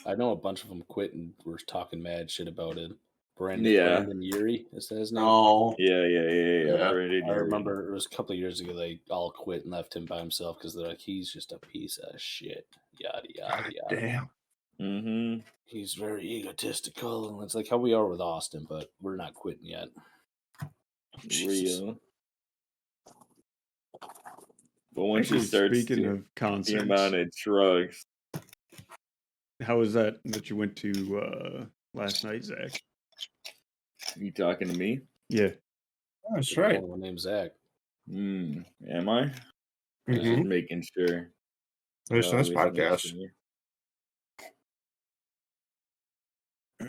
Speaker 3: I know a bunch of them quit and were talking mad shit about it.
Speaker 2: Yeah.
Speaker 3: Brandon Urie, is that his name?
Speaker 4: Oh,
Speaker 2: Yeah.
Speaker 4: Yeah.
Speaker 2: Brandon
Speaker 3: I
Speaker 2: Urie.
Speaker 3: remember it was a couple of years ago they all quit and left him by himself because they're like, he's just a piece of shit. Yada yada
Speaker 4: God
Speaker 3: yada.
Speaker 4: damn.
Speaker 2: Mm-hmm.
Speaker 3: He's very egotistical, and it's like how we are with Austin, but we're not quitting yet.
Speaker 4: Jesus.
Speaker 2: Real. But once
Speaker 1: Actually,
Speaker 2: you start
Speaker 1: speaking of
Speaker 2: the
Speaker 1: concerts,
Speaker 2: amount of drugs,
Speaker 1: how was that you went to last night, Zach?
Speaker 2: you talking to me?
Speaker 1: Yeah.
Speaker 4: That's
Speaker 3: There's
Speaker 4: right.
Speaker 3: only one named Zach.
Speaker 2: Am I?
Speaker 3: Yeah.
Speaker 2: Just making sure.
Speaker 4: There's this
Speaker 2: Always make
Speaker 4: podcast.
Speaker 2: sure.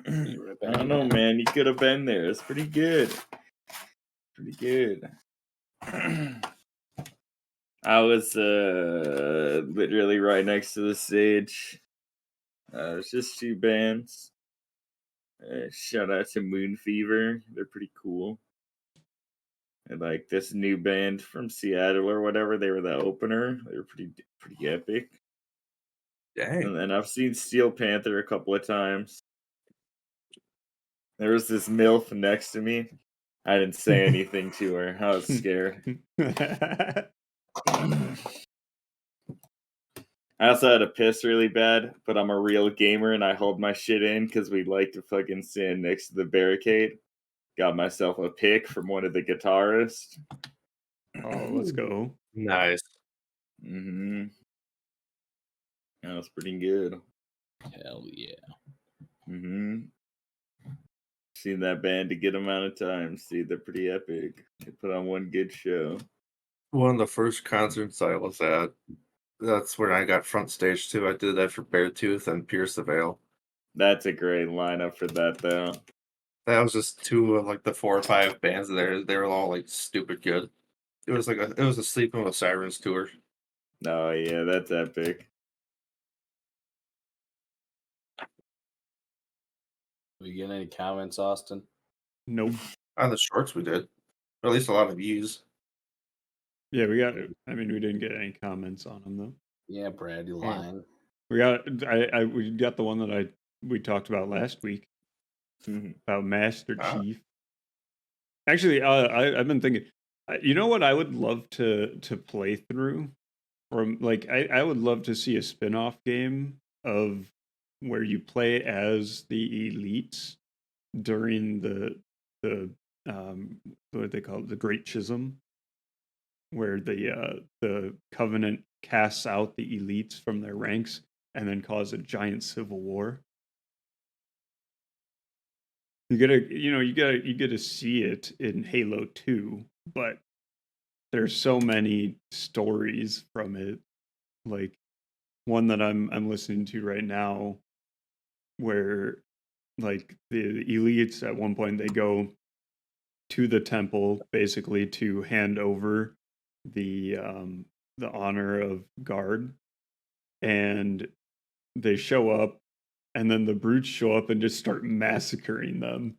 Speaker 3: Be right
Speaker 2: I
Speaker 3: back.
Speaker 2: don't know, man. You could have been there. It's pretty good. Pretty good. I was literally right next to the stage. It's just two bands. Shout out to Moon Fever. They're pretty cool. And like this new band from Seattle or whatever, they were the opener. They were pretty epic.
Speaker 4: Dang.
Speaker 2: And then I've seen Steel Panther a couple of times. There was this MILF next to me. I didn't say anything to her. I was scared. I also had to piss really bad, but I'm a real gamer and I hold my shit in because we like to fucking stand next to the barricade. Got myself a pick from one of the guitarists.
Speaker 1: Oh, let's go.
Speaker 4: Nice.
Speaker 2: Mm-hmm. That was pretty good.
Speaker 3: Hell yeah.
Speaker 2: Mm-hmm. Seen that band a good amount of times. See, they're pretty epic. They put on one good show.
Speaker 4: One of the first concerts I was at, that's when I got front stage too. I did that for Beartooth and Pierce the Veil.
Speaker 2: That's a great lineup for that, though.
Speaker 4: That was just two of like the 4 or 5 bands there. They were all like stupid good. It was a Sleeping with Sirens tour.
Speaker 2: Oh, yeah, that's epic.
Speaker 3: We get any comments, Austin?
Speaker 1: Nope.
Speaker 4: On the shorts we did. Or at least a lot of views.
Speaker 1: Yeah, we got. I mean, we didn't get any comments on them though.
Speaker 3: Yeah, Brad, you lying.
Speaker 1: We got. We got the one that we talked about last week about Master Chief. Actually, I've been thinking. You know what I would love to play through, or like I would love to see a spin-off game of where you play as the elites during the what they call it, the Great Schism, where the Covenant casts out the elites from their ranks and then cause a giant civil war. You get to see it in Halo 2, but there's so many stories from it. Like one that I'm listening to right now where like the elites at one point they go to the temple basically to hand over the honor of guard, and they show up and then the brutes show up and just start massacring them.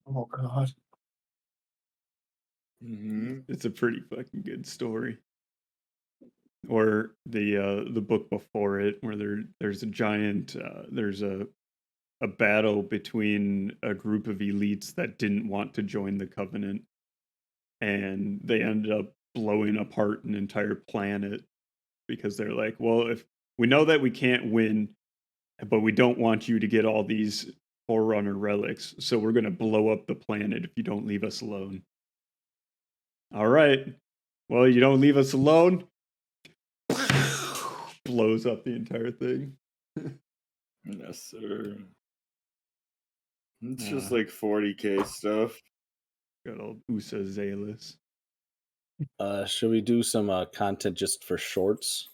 Speaker 4: Oh god.
Speaker 1: It's a pretty fucking good story. Or the book before it, where there's a giant there's a battle between a group of elites that didn't want to join the Covenant, and they ended up blowing apart an entire planet because they're like, well, if we know that we can't win, but we don't want you to get all these Forerunner relics, so we're going to blow up the planet if you don't leave us alone. All right. Well, you don't leave us alone. Blows up the entire thing.
Speaker 2: Yes, sir. It's just like 40K stuff.
Speaker 1: Got old Usa Zalis.
Speaker 3: Should we do some content just for shorts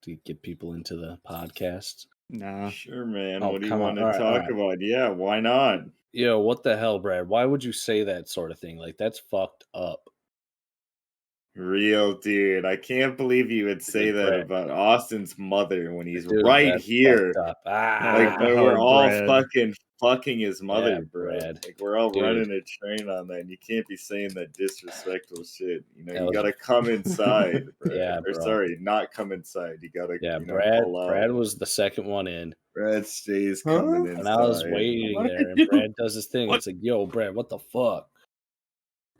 Speaker 3: to get people into the podcast?
Speaker 1: Nah.
Speaker 2: Sure, man.
Speaker 3: Oh,
Speaker 2: What do you
Speaker 3: come
Speaker 2: want
Speaker 3: on.
Speaker 2: to
Speaker 3: All right,
Speaker 2: talk about? Yeah, why not?
Speaker 3: Yo, what the hell, Brad? Why would you say that sort of thing? Like, that's fucked up.
Speaker 2: Real dude. I can't believe you would say
Speaker 3: Dude,
Speaker 2: that
Speaker 3: Brad.
Speaker 2: about Austin's mother when he's
Speaker 3: Dude,
Speaker 2: right
Speaker 3: that's
Speaker 2: here.
Speaker 3: fucked up. Ah,
Speaker 2: Like,
Speaker 1: Oh,
Speaker 2: we're all
Speaker 1: Brad.
Speaker 2: fucking his mother,
Speaker 3: yeah,
Speaker 2: bro.
Speaker 3: Brad.
Speaker 2: Like, we're all
Speaker 3: Dude.
Speaker 2: running a train on that, and you can't be saying that disrespectful shit. You know,
Speaker 3: That
Speaker 2: you
Speaker 3: was-
Speaker 2: gotta come inside, bro.
Speaker 3: Yeah,
Speaker 2: Or
Speaker 3: bro.
Speaker 2: sorry, not come inside. You gotta,
Speaker 3: Yeah,
Speaker 2: you know,
Speaker 3: Brad.
Speaker 2: pull out.
Speaker 3: Brad was the second one in,
Speaker 2: Brad stays
Speaker 4: Huh?
Speaker 2: coming
Speaker 3: and I was
Speaker 2: inside.
Speaker 3: waiting
Speaker 4: What?
Speaker 3: there, and Brad does his thing.
Speaker 4: What?
Speaker 3: It's like, yo, Brad, what the fuck?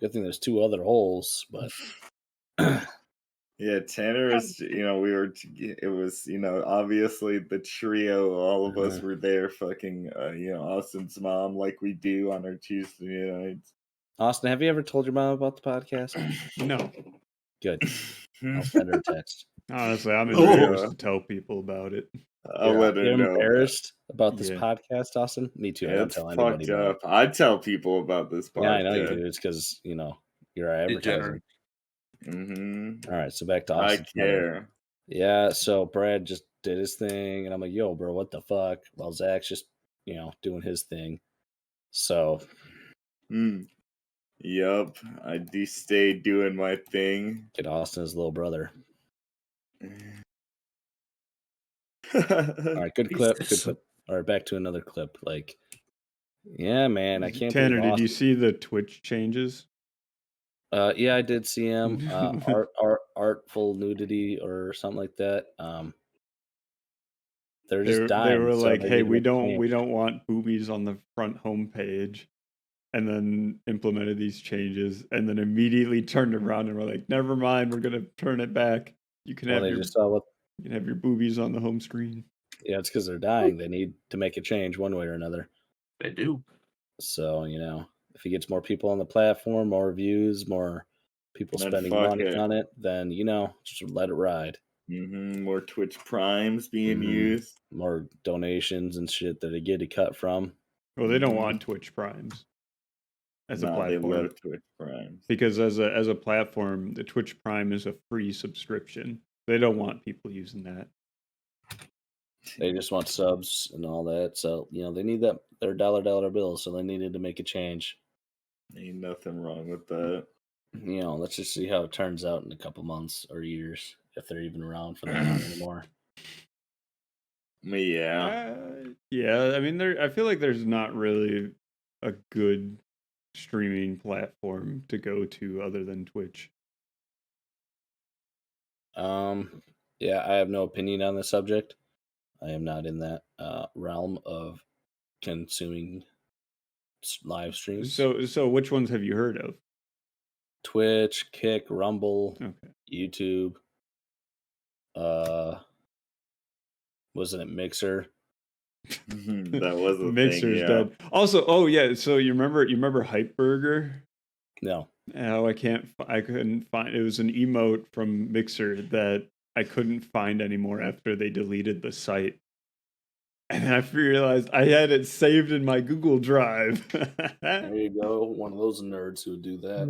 Speaker 3: Good thing there's 2 other holes, but
Speaker 2: Yeah, Tanner is, you know, it was, you know, obviously the trio, all of us were there fucking, you know, Austin's mom like we do on our Tuesday nights.
Speaker 3: Austin, have you ever told your mom about the podcast?
Speaker 1: No.
Speaker 3: Good. I'll send her a text.
Speaker 1: Honestly, I'm
Speaker 2: Oh.
Speaker 1: embarrassed to tell people about it.
Speaker 2: I'll let her
Speaker 3: You're
Speaker 2: know.
Speaker 3: embarrassed about this
Speaker 1: Yeah.
Speaker 3: podcast, Austin? Me too. I
Speaker 2: Yeah,
Speaker 3: don't
Speaker 2: it's
Speaker 3: tell anybody
Speaker 2: fucked
Speaker 3: about
Speaker 2: up. I tell people about this
Speaker 3: it. Yeah, I know you
Speaker 2: podcast.
Speaker 3: do. It's because, you know, you're our advertising.
Speaker 2: Mm-hmm.
Speaker 3: All right, so back to
Speaker 2: I
Speaker 3: Austin's mother.
Speaker 2: care.
Speaker 3: Yeah, so Brad just did his thing, and I'm like, yo, bro, what the fuck? Well, Zach's just, you know, doing his thing. So,
Speaker 2: Yup, I do stay doing my thing.
Speaker 3: get Austin his little brother. All right, good clip. Good clip. All right, back to another clip. Like, yeah, man, I can't
Speaker 1: Tanner,
Speaker 3: believe
Speaker 1: did you
Speaker 3: Austin.
Speaker 1: see the Twitch changes?
Speaker 3: Yeah, I did see him. Artful nudity or something like that. They're just dying.
Speaker 1: They were
Speaker 3: so
Speaker 1: like,
Speaker 3: they
Speaker 1: "Hey,
Speaker 3: need to
Speaker 1: we
Speaker 3: make a
Speaker 1: don't
Speaker 3: change.
Speaker 1: want boobies on the front homepage," and then implemented these changes, and then immediately turned around and were like, "Never mind, we're gonna turn it back. You can
Speaker 3: Well,
Speaker 1: have
Speaker 3: they
Speaker 1: your
Speaker 3: just saw what.
Speaker 1: you can have your boobies on the home screen."
Speaker 3: Yeah, it's because they're dying. They need to make a change one way or another.
Speaker 4: They do.
Speaker 3: So, you know, if he gets more people on the platform, more views, more people
Speaker 2: Then
Speaker 3: spending
Speaker 2: fuck
Speaker 3: money
Speaker 2: it.
Speaker 3: on it, then, you know, just let it ride.
Speaker 2: More Twitch Primes being
Speaker 3: Mhm.
Speaker 2: used.
Speaker 3: More donations and shit that they get to cut from.
Speaker 1: Well, they don't
Speaker 2: Mhm.
Speaker 1: want Twitch Primes as a
Speaker 2: Nah, they
Speaker 1: platform
Speaker 2: love Twitch Primes.
Speaker 1: because as a platform, the Twitch Prime is a free subscription. They don't want people using that.
Speaker 3: They just want subs and all that. So, you know, they need that their dollar bill. So they needed to make a change.
Speaker 2: Ain't nothing wrong with that.
Speaker 3: You know, let's just see how it turns out in a couple months or years, if they're even around for that long anymore.
Speaker 2: But yeah.
Speaker 1: Yeah. I mean, I feel like there's not really a good streaming platform to go to other than Twitch.
Speaker 3: Yeah, I have no opinion on the subject. I am not in that realm of consuming live streams.
Speaker 1: So which ones have you heard of?
Speaker 3: Twitch, Kick, Rumble,
Speaker 1: Okay.
Speaker 3: YouTube. Wasn't it Mixer?
Speaker 2: That was a
Speaker 1: Mixer's
Speaker 2: thing, yeah.
Speaker 1: dead. Also, oh yeah, so you remember Hype Burger?
Speaker 3: No.
Speaker 1: Oh, I couldn't find. It was an emote from Mixer that I couldn't find anymore after they deleted the site. And I realized I had it saved in my Google Drive.
Speaker 3: There you go. One of those nerds who would do that.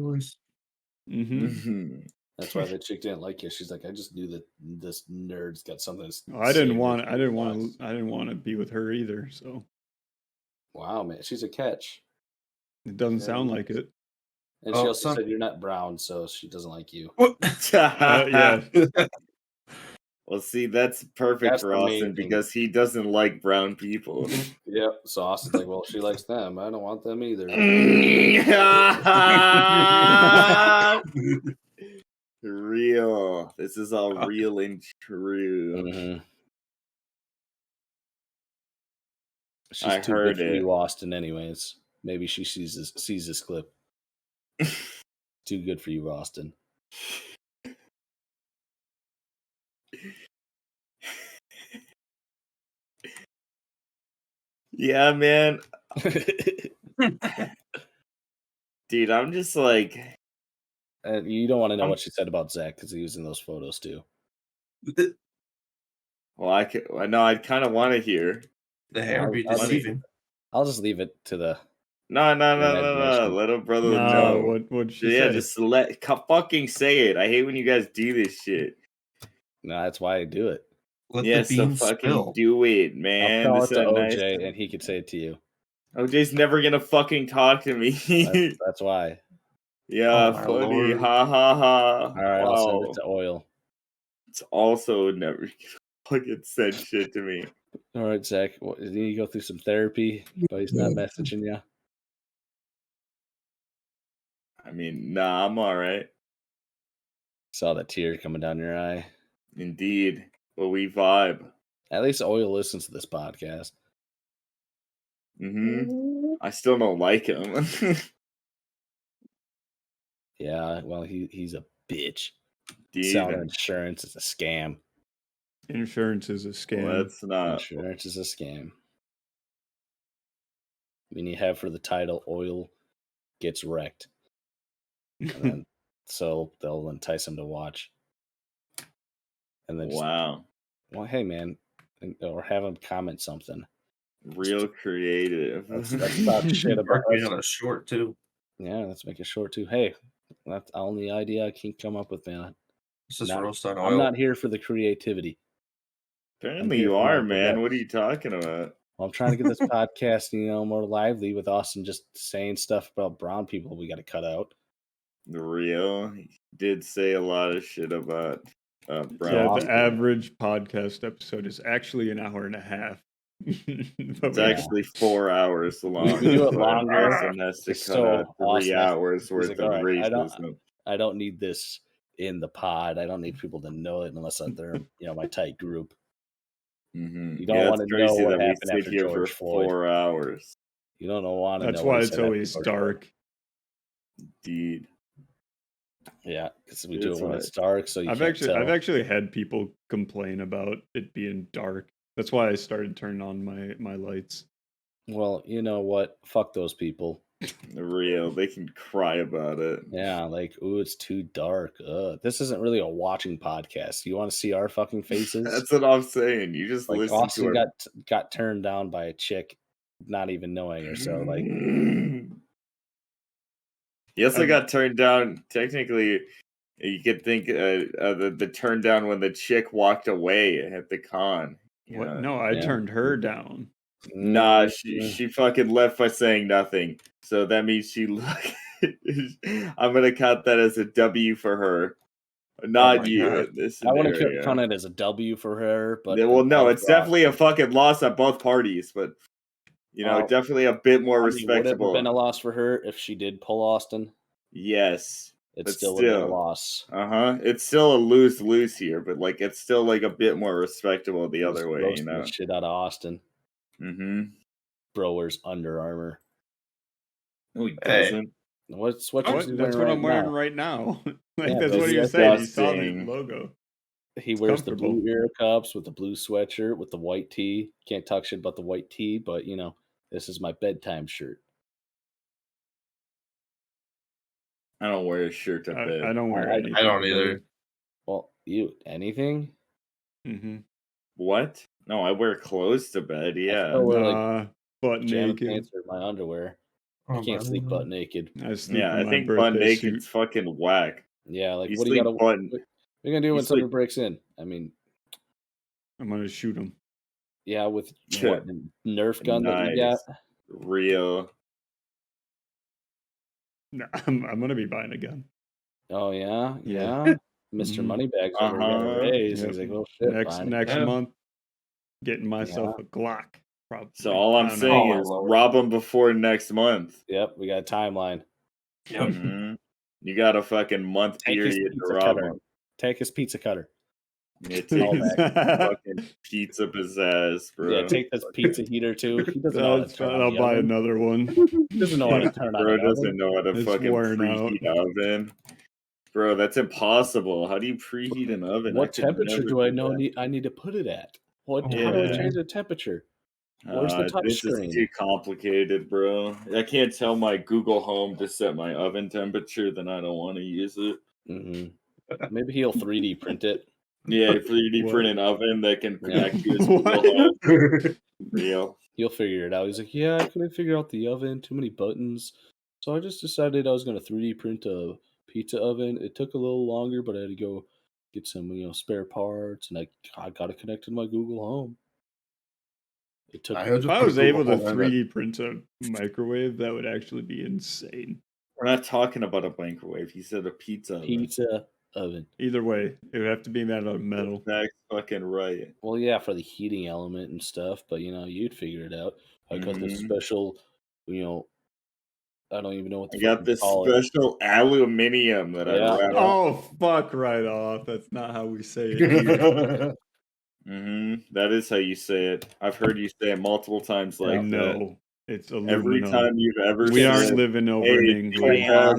Speaker 1: Mm-hmm.
Speaker 3: That's why the chick didn't like you. She's like, I just knew that this nerd's got something.
Speaker 1: I didn't want to be with her either. So
Speaker 3: wow, man, she's a catch.
Speaker 1: it doesn't
Speaker 3: Very
Speaker 1: sound
Speaker 3: nice.
Speaker 1: like it.
Speaker 3: And she also said you're not brown, so she doesn't like you.
Speaker 1: Yeah.
Speaker 2: Well, see, that's perfect
Speaker 3: That's
Speaker 2: for
Speaker 3: the main
Speaker 2: Austin
Speaker 3: thing.
Speaker 2: because he doesn't like brown people.
Speaker 3: Yep. So Austin's like, well, she likes them. I don't want them either.
Speaker 2: Real. This is all real and true.
Speaker 3: Mhm. She's
Speaker 2: I
Speaker 3: too
Speaker 2: heard
Speaker 3: good for
Speaker 2: it.
Speaker 3: you, Austin. Anyways, maybe she sees this clip. Too good for you, Austin.
Speaker 2: Yeah, man. Dude, I'm just like,
Speaker 3: And you don't want to know what she said about Zach because he was in those photos too.
Speaker 2: well, I know I'd kind of want to hear.
Speaker 4: The hair be
Speaker 3: I'll
Speaker 4: deceiving.
Speaker 3: I'll just leave it to the
Speaker 2: No.
Speaker 3: imagination.
Speaker 2: Let a brother
Speaker 1: No,
Speaker 2: know.
Speaker 1: what'd she
Speaker 2: Yeah,
Speaker 1: say?
Speaker 2: just fucking say it. I hate when you guys do this shit.
Speaker 3: No, that's why I do it.
Speaker 4: Let
Speaker 2: Yeah,
Speaker 4: the
Speaker 2: so
Speaker 4: beans
Speaker 2: fucking
Speaker 4: spill.
Speaker 2: do it,
Speaker 3: I'll
Speaker 2: man.
Speaker 3: call
Speaker 2: This
Speaker 3: it
Speaker 2: is
Speaker 3: to
Speaker 2: a nice.
Speaker 3: OJ, and he could say it to you.
Speaker 2: OJ's never gonna fucking talk to me.
Speaker 3: That's why.
Speaker 2: Yeah,
Speaker 4: Oh, my
Speaker 2: funny.
Speaker 4: lord.
Speaker 2: Ha ha ha.
Speaker 3: All right, I'll send it
Speaker 2: Wow.
Speaker 3: to Oil.
Speaker 2: It's also never gonna fucking said shit to me.
Speaker 3: All right, Zach. You need to go through some therapy, but he's not messaging you.
Speaker 2: I mean, nah, I'm alright.
Speaker 3: Saw that tear coming down your eye.
Speaker 2: Indeed. But we vibe.
Speaker 3: At least Oil listens to this podcast.
Speaker 2: I still don't like him.
Speaker 3: Yeah, well, he's a bitch.
Speaker 2: Dude.
Speaker 3: Selling insurance is a scam.
Speaker 1: Insurance is a scam.
Speaker 2: Well, that's not.
Speaker 3: Insurance is a scam. I mean, you have for the title, Oil gets wrecked. And then, so they'll entice him to watch. And then,
Speaker 2: Wow.
Speaker 3: well, hey, man, or have him comment something.
Speaker 2: Real creative.
Speaker 3: Let's talk shit about
Speaker 4: Mark me
Speaker 3: us.
Speaker 4: on a short too.
Speaker 3: Yeah, let's make it short too. Hey, that's the only idea I can come up with, man.
Speaker 4: This is
Speaker 3: Not-
Speaker 4: roast on
Speaker 3: I'm
Speaker 4: oil.
Speaker 3: not here for the creativity.
Speaker 2: Apparently
Speaker 3: here
Speaker 2: you
Speaker 3: for my
Speaker 2: are, man.
Speaker 3: direct.
Speaker 2: What are you talking about?
Speaker 3: Well, I'm trying to get this podcast, more lively with Austin just saying stuff about brown people we got to cut out.
Speaker 2: The real. He did say a lot of shit about brown
Speaker 1: Yeah,
Speaker 2: people.
Speaker 1: the average podcast episode is actually an hour and a half.
Speaker 2: It's actually 4 hours long.
Speaker 3: We do it
Speaker 2: but
Speaker 3: longer.
Speaker 2: Austin has to
Speaker 3: It's
Speaker 2: cut
Speaker 3: so
Speaker 2: out 3
Speaker 3: awesome.
Speaker 2: hours
Speaker 3: He's
Speaker 2: worth
Speaker 3: like,
Speaker 2: of
Speaker 3: "All right,
Speaker 2: racism.
Speaker 3: I don't need this in the pod. I don't need people to know it unless they're, my tight group.
Speaker 2: Mm-hmm.
Speaker 3: You don't want to know what happened after
Speaker 2: here
Speaker 3: George
Speaker 2: for
Speaker 3: Floyd.
Speaker 2: 4 hours.
Speaker 3: You don't want to know.
Speaker 1: That's
Speaker 3: what
Speaker 1: why
Speaker 3: he
Speaker 1: it's
Speaker 3: said after
Speaker 1: always
Speaker 3: George Floyd.
Speaker 1: dark.
Speaker 2: Indeed.
Speaker 3: Yeah, because we do
Speaker 2: It's
Speaker 3: it when
Speaker 2: right.
Speaker 3: it's dark, so
Speaker 1: I've actually had people complain about it being dark. That's why I started turning on my lights.
Speaker 3: Well, you know what? Fuck those people.
Speaker 2: The real. They can cry about it.
Speaker 3: Yeah, like, ooh, it's too dark. This isn't really a watching podcast. You want to see our fucking faces?
Speaker 2: That's what I'm saying. You just
Speaker 3: like
Speaker 2: listen
Speaker 3: Austin
Speaker 2: to our...
Speaker 3: got turned down by a chick, not even knowing her. So like,
Speaker 2: He also got turned down. Technically, you could think the turn down when the chick walked away at the con.
Speaker 1: What?
Speaker 2: Yeah.
Speaker 1: No, I turned her down.
Speaker 2: Nah, she fucking left by saying nothing. So that means she. I'm gonna count that as a W for her, not
Speaker 4: my
Speaker 2: you
Speaker 4: God.
Speaker 2: in this
Speaker 3: I want to
Speaker 2: scenario.
Speaker 3: count it as a W for her, but
Speaker 2: Yeah, well, no,
Speaker 3: L
Speaker 2: it's
Speaker 3: for
Speaker 2: definitely a
Speaker 3: Austin.
Speaker 2: fucking loss at both parties, but definitely a bit more
Speaker 3: I mean, would it have
Speaker 2: respectable.
Speaker 3: been a loss for her if she did pull Austin?
Speaker 2: Yes,
Speaker 3: It
Speaker 2: but
Speaker 3: still would have been a loss.
Speaker 2: It's still a lose here, but like it's still like a bit more respectable the other way,
Speaker 3: Roasting the shit out of Austin.
Speaker 2: Mm-hmm.
Speaker 3: Bro wears Under Armour.
Speaker 2: No, he
Speaker 4: Hey.
Speaker 2: doesn't.
Speaker 3: What sweatshirts he
Speaker 1: That's
Speaker 3: wearing
Speaker 1: what I'm wearing
Speaker 3: now?
Speaker 1: right now. Like
Speaker 3: Yeah,
Speaker 1: that's
Speaker 3: but
Speaker 1: what he
Speaker 3: he's
Speaker 1: was saying. He saw the
Speaker 2: disgusting.
Speaker 1: logo.
Speaker 3: He wears the
Speaker 1: comfortable.
Speaker 3: blue ear cups with the blue sweatshirt with the white tee. Can't talk shit about the white tee, but this is my bedtime shirt.
Speaker 2: I don't wear a shirt to bed.
Speaker 1: I don't wear anything.
Speaker 4: I don't either.
Speaker 3: Well, anything?
Speaker 1: Mm-hmm.
Speaker 2: What? No, I wear clothes to bed. Yeah.
Speaker 3: still wear, like,
Speaker 1: butt
Speaker 3: Pajama
Speaker 1: naked.
Speaker 3: pants or my underwear.
Speaker 4: Oh,
Speaker 3: I can't
Speaker 4: my
Speaker 3: sleep
Speaker 4: Lord.
Speaker 3: butt naked.
Speaker 1: I sleep
Speaker 2: Yeah,
Speaker 1: in
Speaker 2: I
Speaker 1: my
Speaker 2: think butt
Speaker 1: birthday
Speaker 2: naked's
Speaker 1: suit.
Speaker 2: fucking whack.
Speaker 3: Yeah, like
Speaker 2: You
Speaker 3: what do you
Speaker 2: sleep
Speaker 3: got
Speaker 2: butt.
Speaker 3: What are you gonna do when somebody breaks in? I mean,
Speaker 1: I'm gonna shoot him.
Speaker 3: yeah, with what Nerf gun that you got?
Speaker 2: Nice. Real.
Speaker 1: No, I'm gonna be buying a gun.
Speaker 3: Oh yeah,
Speaker 1: Yeah.
Speaker 3: yeah. Mr.
Speaker 1: Mhm.
Speaker 3: Moneybags over got a raise.
Speaker 1: Yep.
Speaker 3: He's like, "Oh shit,
Speaker 1: Next
Speaker 3: fine."
Speaker 1: next month, getting myself a Glock. Probably.
Speaker 2: So all
Speaker 1: I
Speaker 2: I'm
Speaker 1: don't know.
Speaker 2: saying
Speaker 4: Oh,
Speaker 2: is
Speaker 4: Lord.
Speaker 2: rob them before next month.
Speaker 3: Yep, we got a timeline.
Speaker 4: Yep.
Speaker 2: Mhm. You got a fucking month
Speaker 3: Take his
Speaker 2: period to
Speaker 3: pizza
Speaker 2: rob
Speaker 3: cutter.
Speaker 2: them.
Speaker 3: Take his pizza cutter.
Speaker 2: Yeah, take
Speaker 3: All
Speaker 2: his
Speaker 3: back.
Speaker 2: fucking pizza pizzazz, bro.
Speaker 3: Yeah, take this pizza heater too. He doesn't know how to
Speaker 1: That's
Speaker 3: turn
Speaker 1: fine.
Speaker 3: on
Speaker 1: I'll
Speaker 3: the
Speaker 1: buy
Speaker 3: oven.
Speaker 1: another one.
Speaker 3: He doesn't know how to turn on
Speaker 2: Bro
Speaker 3: the
Speaker 2: doesn't
Speaker 3: oven.
Speaker 2: know how to
Speaker 1: It's
Speaker 2: fucking
Speaker 1: worn out.
Speaker 2: preheat oven. Bro, that's impossible. How do you preheat an oven? I
Speaker 3: What
Speaker 2: could
Speaker 3: temperature
Speaker 2: never
Speaker 3: do I
Speaker 2: do
Speaker 3: know
Speaker 2: that.
Speaker 3: I need to put it at? How do I
Speaker 2: Yeah.
Speaker 3: change the temperature? Where's the touch
Speaker 2: This is
Speaker 3: screen?
Speaker 2: too complicated, bro. I can't tell my Google Home to set my oven temperature, then I don't want to use it.
Speaker 3: hmm Maybe he'll 3D print it.
Speaker 2: Yeah, 3D
Speaker 1: What?
Speaker 2: print an oven that can
Speaker 3: Yeah.
Speaker 2: connect to his
Speaker 1: What?
Speaker 2: Google Home. Real.
Speaker 3: He'll figure it out. He's like, yeah, I couldn't figure out the oven, too many buttons. So I just decided I was going to 3D print a pizza oven. It took a little longer, but I had to go get some, spare parts, and I got it connected to my Google Home. It took
Speaker 4: I would
Speaker 1: If
Speaker 4: just
Speaker 1: I
Speaker 4: put a
Speaker 1: was able
Speaker 4: Google
Speaker 1: to
Speaker 4: Home in it.
Speaker 1: 3D print a microwave, that would actually be insane.
Speaker 2: We're not talking about a microwave. He said a pizza oven.
Speaker 3: pizza oven.
Speaker 1: Either way, it would have to be made out of metal.
Speaker 2: That's fucking right.
Speaker 3: Well, yeah, for the heating element and stuff, but you'd figure it out. I got this
Speaker 2: Mhm.
Speaker 3: special, I don't even know what the
Speaker 2: I
Speaker 3: fuck
Speaker 2: got
Speaker 3: you
Speaker 2: this
Speaker 3: call it.
Speaker 2: special aluminium that I
Speaker 3: Yeah,
Speaker 2: wrap.
Speaker 3: yeah.
Speaker 1: Oh, fuck right off. That's not how we say it here.
Speaker 2: That is how you say it. I've heard you say it multiple times like that.
Speaker 1: No, it's
Speaker 2: Every
Speaker 1: aluminum.
Speaker 2: time you've ever
Speaker 1: We aren't
Speaker 2: said,
Speaker 1: living over
Speaker 2: "Hey,
Speaker 1: in
Speaker 2: do you
Speaker 1: England.
Speaker 2: have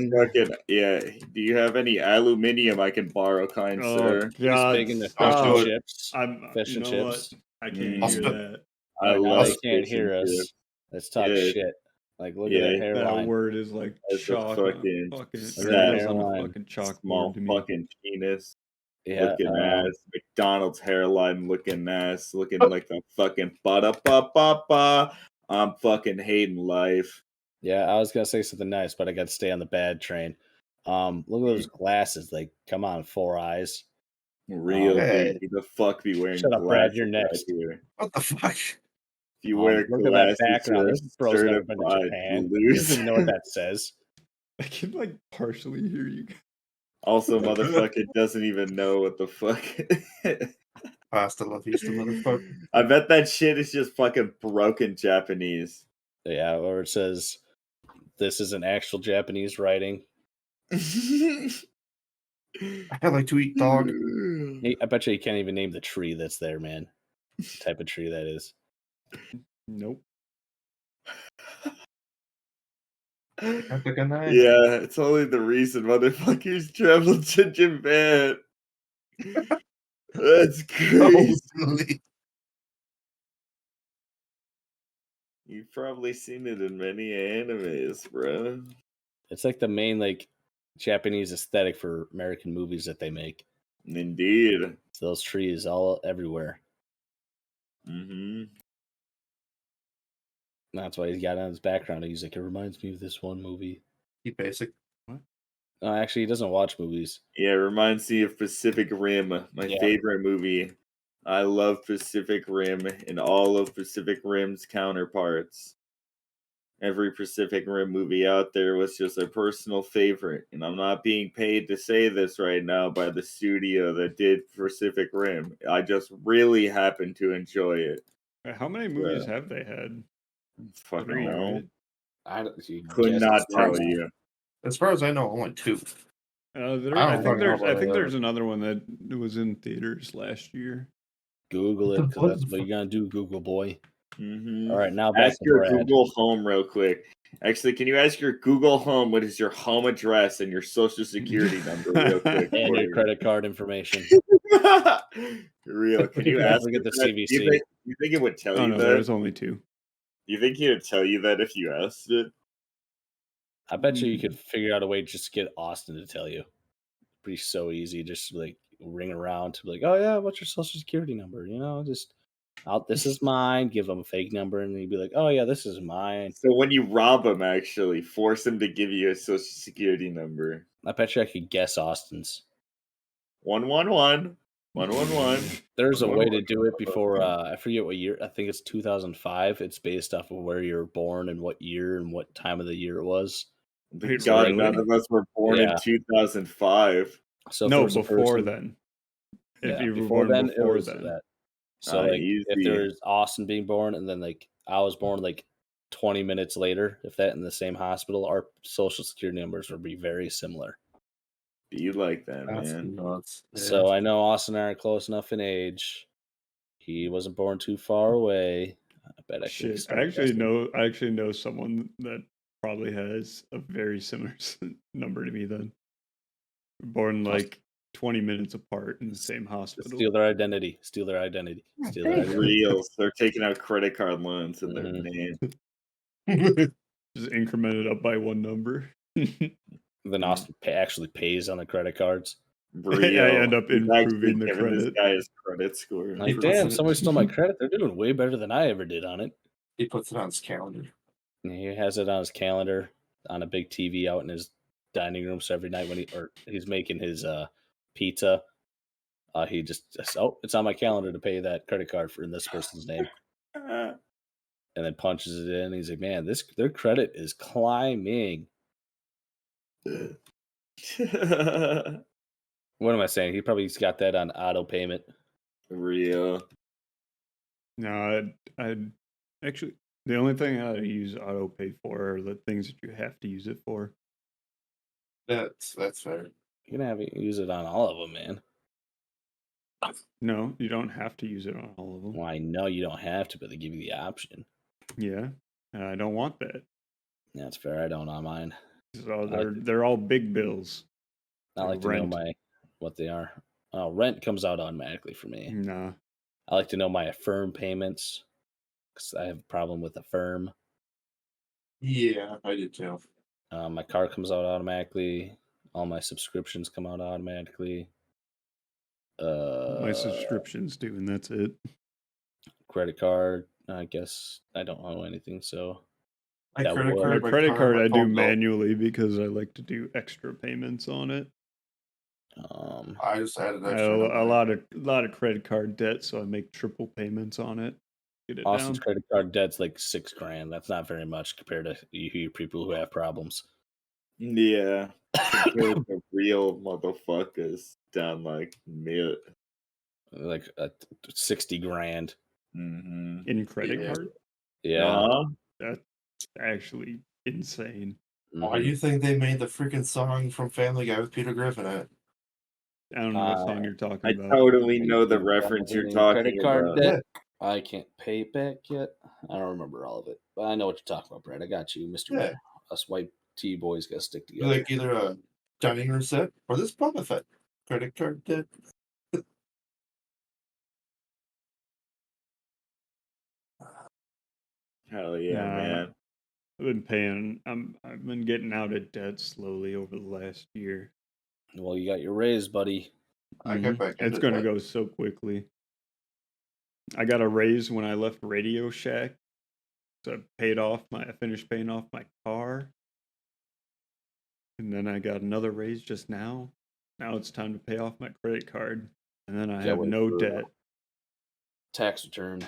Speaker 3: Crayon.
Speaker 2: do you have any aluminium I can borrow, kind
Speaker 1: Oh,
Speaker 2: sir?"
Speaker 3: He's
Speaker 1: God.
Speaker 3: big into fish
Speaker 4: I'll
Speaker 3: and
Speaker 4: do it.
Speaker 3: chips. Fish
Speaker 1: You
Speaker 3: and
Speaker 1: know
Speaker 3: chips.
Speaker 1: what? I can't
Speaker 2: Mm.
Speaker 4: I'll
Speaker 1: hear
Speaker 4: spit-
Speaker 1: that.
Speaker 2: I
Speaker 3: Alright, now
Speaker 2: love
Speaker 3: they can't
Speaker 2: fish
Speaker 3: hear
Speaker 2: and
Speaker 3: us.
Speaker 2: chips.
Speaker 3: Let's talk
Speaker 2: Yeah.
Speaker 3: shit. Like, look
Speaker 2: Yeah,
Speaker 3: at that
Speaker 1: That
Speaker 3: hairline.
Speaker 1: word is like
Speaker 2: That's a
Speaker 1: chalk on a
Speaker 2: fucking
Speaker 1: fucking
Speaker 3: Look at that
Speaker 1: nails on a
Speaker 3: hairline.
Speaker 1: fucking
Speaker 2: small
Speaker 1: chalkboard to me.
Speaker 2: fucking penis.
Speaker 3: Yeah,
Speaker 2: Looking ass, McDonald's hairline looking ass, looking like a fucking ba-da-ba-ba-ba. I'm fucking hating life.
Speaker 3: yeah. I was gonna say something nice, but I got to stay on the bad train. Look at those glasses. Like, come on, 4 eyes.
Speaker 2: Real
Speaker 4: Hey.
Speaker 2: dude. Who the fuck be wearing
Speaker 3: Shut up,
Speaker 2: glasses
Speaker 3: Brad, you're
Speaker 2: out
Speaker 3: next.
Speaker 2: here?
Speaker 4: What the fuck?
Speaker 2: If you wear
Speaker 3: Look at that
Speaker 2: glasses,
Speaker 3: background.
Speaker 2: you're a
Speaker 3: This bro's never been to
Speaker 2: certified
Speaker 3: Japan. He doesn't even know what
Speaker 2: loser.
Speaker 3: that says.
Speaker 1: I can like partially hear you.
Speaker 2: Also, motherfucker doesn't even know what the fuck.
Speaker 4: Hasta la vista, motherfucker.
Speaker 2: I bet that shit is just fucking broken Japanese.
Speaker 3: Yeah, or it says this is an actual Japanese writing.
Speaker 4: I like to eat dog.
Speaker 3: I bet you can't even name the tree that's there, man. The type of tree that is.
Speaker 1: Nope.
Speaker 4: I took a knife.
Speaker 2: Yeah, it's only the reason motherfuckers travel to Japan. That's crazy.
Speaker 4: Totally.
Speaker 2: You've probably seen it in many animes, bro.
Speaker 3: It's like the main Japanese aesthetic for American movies that they make.
Speaker 2: Indeed.
Speaker 3: It's those trees all everywhere.
Speaker 2: Mm-hmm.
Speaker 3: That's why he's got on his background. He's like, it reminds me of this one movie.
Speaker 4: Eat basic.
Speaker 3: No, actually, he doesn't watch movies.
Speaker 2: Yeah, it reminds me of Pacific Rim, my
Speaker 3: Yeah.
Speaker 2: favorite movie. I love Pacific Rim and all of Pacific Rim's counterparts. Every Pacific Rim movie out there was just a personal favorite, and I'm not being paid to say this right now by the studio that did Pacific Rim. I just really happen to enjoy it.
Speaker 1: How many movies have they had?
Speaker 2: Fucking
Speaker 1: 3,
Speaker 2: know.
Speaker 1: right?
Speaker 2: Could not tell you.
Speaker 4: As far as I know, only 2.
Speaker 1: I
Speaker 4: I don't
Speaker 1: think
Speaker 4: fucking know
Speaker 1: there's
Speaker 4: about the
Speaker 1: there's another one that was in theaters last year.
Speaker 3: Google
Speaker 4: What
Speaker 3: it,
Speaker 4: the
Speaker 3: because
Speaker 4: fuck?
Speaker 3: that's what you gotta do, Google boy.
Speaker 2: Mm-hmm.
Speaker 3: All right, now back
Speaker 2: Ask
Speaker 3: to
Speaker 2: your
Speaker 3: Brad.
Speaker 2: Google Home real quick. Actually, can you ask your Google Home what is your home address and your social security number real quick?
Speaker 3: And
Speaker 2: for
Speaker 3: your
Speaker 2: you?
Speaker 3: credit card information.
Speaker 2: Real. Can you
Speaker 3: Don't
Speaker 2: ask
Speaker 3: forget
Speaker 2: it
Speaker 3: the
Speaker 2: that?
Speaker 3: CVC.
Speaker 2: Do you think it would tell
Speaker 1: Oh
Speaker 2: you
Speaker 1: no,
Speaker 2: that?
Speaker 1: there's only 2.
Speaker 2: Do you think he would tell you that if you asked it?
Speaker 3: I bet you could figure out a way just to get Austin to tell you. Pretty so easy. Just like ring around to be like, oh yeah, what's your social security number? Just this is mine. Give him a fake number, and he'd be like, oh yeah, this is mine.
Speaker 2: So when you rob him, actually force him to give you a social security number.
Speaker 3: I bet you I could guess Austin's.
Speaker 2: 111 111.
Speaker 3: There's a way to do it before I forget what year. I think it's 2005. It's based off of where you were born and what year and what time of the year it was.
Speaker 1: Wait,
Speaker 2: God,
Speaker 1: really?
Speaker 2: none of us were born in
Speaker 3: Yeah.
Speaker 2: 2005.
Speaker 3: So if
Speaker 1: No,
Speaker 3: there was a
Speaker 1: before
Speaker 3: person,
Speaker 1: then. If
Speaker 3: yeah,
Speaker 1: you were
Speaker 3: before
Speaker 1: born
Speaker 3: then it
Speaker 1: before
Speaker 3: was
Speaker 1: then.
Speaker 3: that. So like if
Speaker 2: Easy.
Speaker 3: there's Austin being born and then like I was born like 20 minutes later, if that in the same hospital, our social security numbers would be very similar.
Speaker 2: Be like that,
Speaker 4: That's
Speaker 2: man.
Speaker 4: nuts.
Speaker 3: So I know Austin and I are close enough in age. He wasn't born too far away. I bet I can
Speaker 1: Shit,
Speaker 3: start guessing.
Speaker 1: I actually know someone that probably has a very similar number to me. Then born like 20 minutes apart in the same hospital.
Speaker 3: Steal their identity. Steal their identity. Steal their identity.
Speaker 2: Reals. They're taking out credit card loans in their
Speaker 3: Mhm.
Speaker 2: name.
Speaker 1: Just incremented up by one number.
Speaker 3: Then Austin actually pays on the credit cards.
Speaker 2: Real.
Speaker 1: I end up
Speaker 2: He's actually
Speaker 1: improving the
Speaker 2: giving this
Speaker 1: credit.
Speaker 2: guy his credit score.
Speaker 3: Like,
Speaker 4: puts
Speaker 3: damn,
Speaker 4: it-
Speaker 3: somebody stole my credit. They're doing way better than I ever did on it.
Speaker 4: He puts it on his calendar.
Speaker 3: And he has it on his calendar on a big TV out in his dining room. So every night when he's making his pizza, he just says, "Oh, it's on my calendar to pay that credit card for in this person's name," and then punches it in. He's like, "Man, their credit is climbing." What am I saying? He probably's got that on auto payment.
Speaker 2: Real.
Speaker 1: No, I'd actually, the only thing I use auto pay for are the things that you have to use it for.
Speaker 4: That's fair.
Speaker 3: You're gonna have to use it on all of them, man.
Speaker 1: No, you don't have to use it on all of them.
Speaker 3: Well, I know you don't have to, but they give you the option.
Speaker 1: Yeah, and I don't want that.
Speaker 3: That's fair. I don't on mine.
Speaker 1: So they're all big bills.
Speaker 3: I like to know what they are. Rent comes out automatically for me.
Speaker 1: Nah.
Speaker 3: I like to know my Affirm payments because I have a problem with Affirm.
Speaker 4: Yeah, I did too.
Speaker 3: My car comes out automatically. All my subscriptions come out automatically.
Speaker 1: My subscriptions do, and that's it.
Speaker 3: Credit card, I guess I don't owe anything, so
Speaker 4: My
Speaker 3: that
Speaker 4: credit
Speaker 3: would-
Speaker 4: card,
Speaker 1: My credit card
Speaker 4: my
Speaker 1: I do
Speaker 4: phone bill.
Speaker 1: manually because I like to do extra payments on it.
Speaker 4: I just added
Speaker 1: I
Speaker 4: extra.
Speaker 1: owe a lot of credit card debt, so I make triple payments on it. Get it
Speaker 3: Austin's
Speaker 1: down.
Speaker 3: credit card debt's like $6,000. That's not very much compared to you people who have problems.
Speaker 2: Yeah. Compared to real motherfuckers down like mid.
Speaker 3: Like $60,000.
Speaker 2: Mm-hmm.
Speaker 1: In credit
Speaker 4: Yeah.
Speaker 1: card?
Speaker 3: Yeah.
Speaker 1: That's actually insane.
Speaker 4: Why do you think they made the freaking song from Family Guy with Peter Griffin at?
Speaker 1: I don't know what song you're talking
Speaker 2: I
Speaker 1: about.
Speaker 2: totally know the reference you're talking
Speaker 3: credit card
Speaker 2: about.
Speaker 3: debt. I can't pay back yet. I don't remember all of it, but I know what you're talking about, Brad. I got you, Mister.
Speaker 4: Yeah.
Speaker 3: Us white T boys got to stick together.
Speaker 4: Like either a dining room set or this Boba Fett credit card debt.
Speaker 2: Hell yeah,
Speaker 1: Nah.
Speaker 2: man.
Speaker 1: I've been paying. I've been getting out of debt slowly over the last year.
Speaker 3: Well, you got your raise, buddy.
Speaker 4: I got back into
Speaker 1: It's gonna
Speaker 4: debt.
Speaker 1: go so quickly. I got a raise when I left Radio Shack. So I finished paying off my car. And then I got another raise just now. Now it's time to pay off my credit card. And then I have
Speaker 3: wait
Speaker 1: no
Speaker 3: for
Speaker 1: debt.
Speaker 3: Tax return.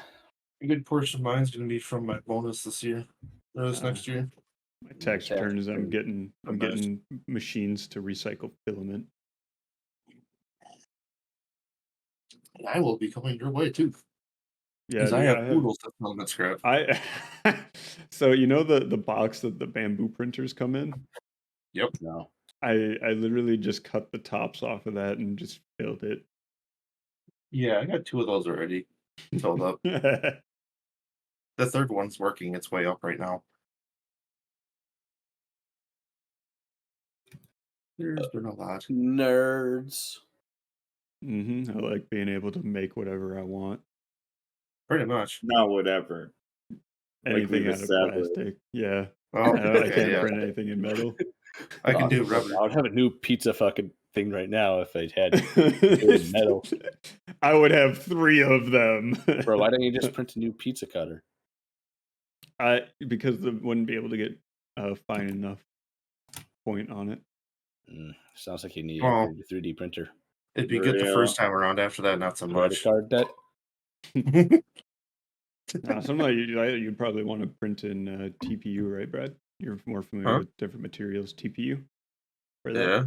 Speaker 4: A good portion of mine's going to be from my bonus this year or this next year.
Speaker 1: My tax return is I'm getting
Speaker 4: Nice.
Speaker 1: machines to recycle filament.
Speaker 4: And I will be coming your way too.
Speaker 1: Yeah,
Speaker 4: Because I
Speaker 1: dude,
Speaker 4: have poodles to fill that scrap.
Speaker 1: So you know the box that the bamboo printers come in?
Speaker 4: Yep.
Speaker 3: No.
Speaker 1: I literally just cut the tops off of that and just filled it.
Speaker 4: Yeah, I got 2 of those already filled up. The third one's working its way up right now. There's been a lot.
Speaker 3: Nerds.
Speaker 1: I like being able to make whatever I want.
Speaker 4: Pretty much.
Speaker 2: Not whatever. Like
Speaker 1: Anything
Speaker 2: we've
Speaker 1: out of
Speaker 2: established.
Speaker 1: plastic. Yeah.
Speaker 4: Well,
Speaker 1: I can't
Speaker 4: yeah.
Speaker 1: print anything in metal.
Speaker 4: I can do
Speaker 3: Awesome.
Speaker 4: rubber.
Speaker 3: I would have a new pizza fucking thing right now if I had metal.
Speaker 1: I would have 3 of them.
Speaker 3: Bro, why don't you just print a new pizza cutter?
Speaker 1: Because they wouldn't be able to get a fine enough point on it.
Speaker 3: Sounds like you need
Speaker 4: Well,
Speaker 3: a 3D printer.
Speaker 4: It'd be good the first time around. After that, not so
Speaker 3: Credit
Speaker 4: much.
Speaker 3: card debt.
Speaker 1: You'd probably want to print in TPU, right, Brad? You're more familiar with different materials. TPU. For that?
Speaker 4: Yeah.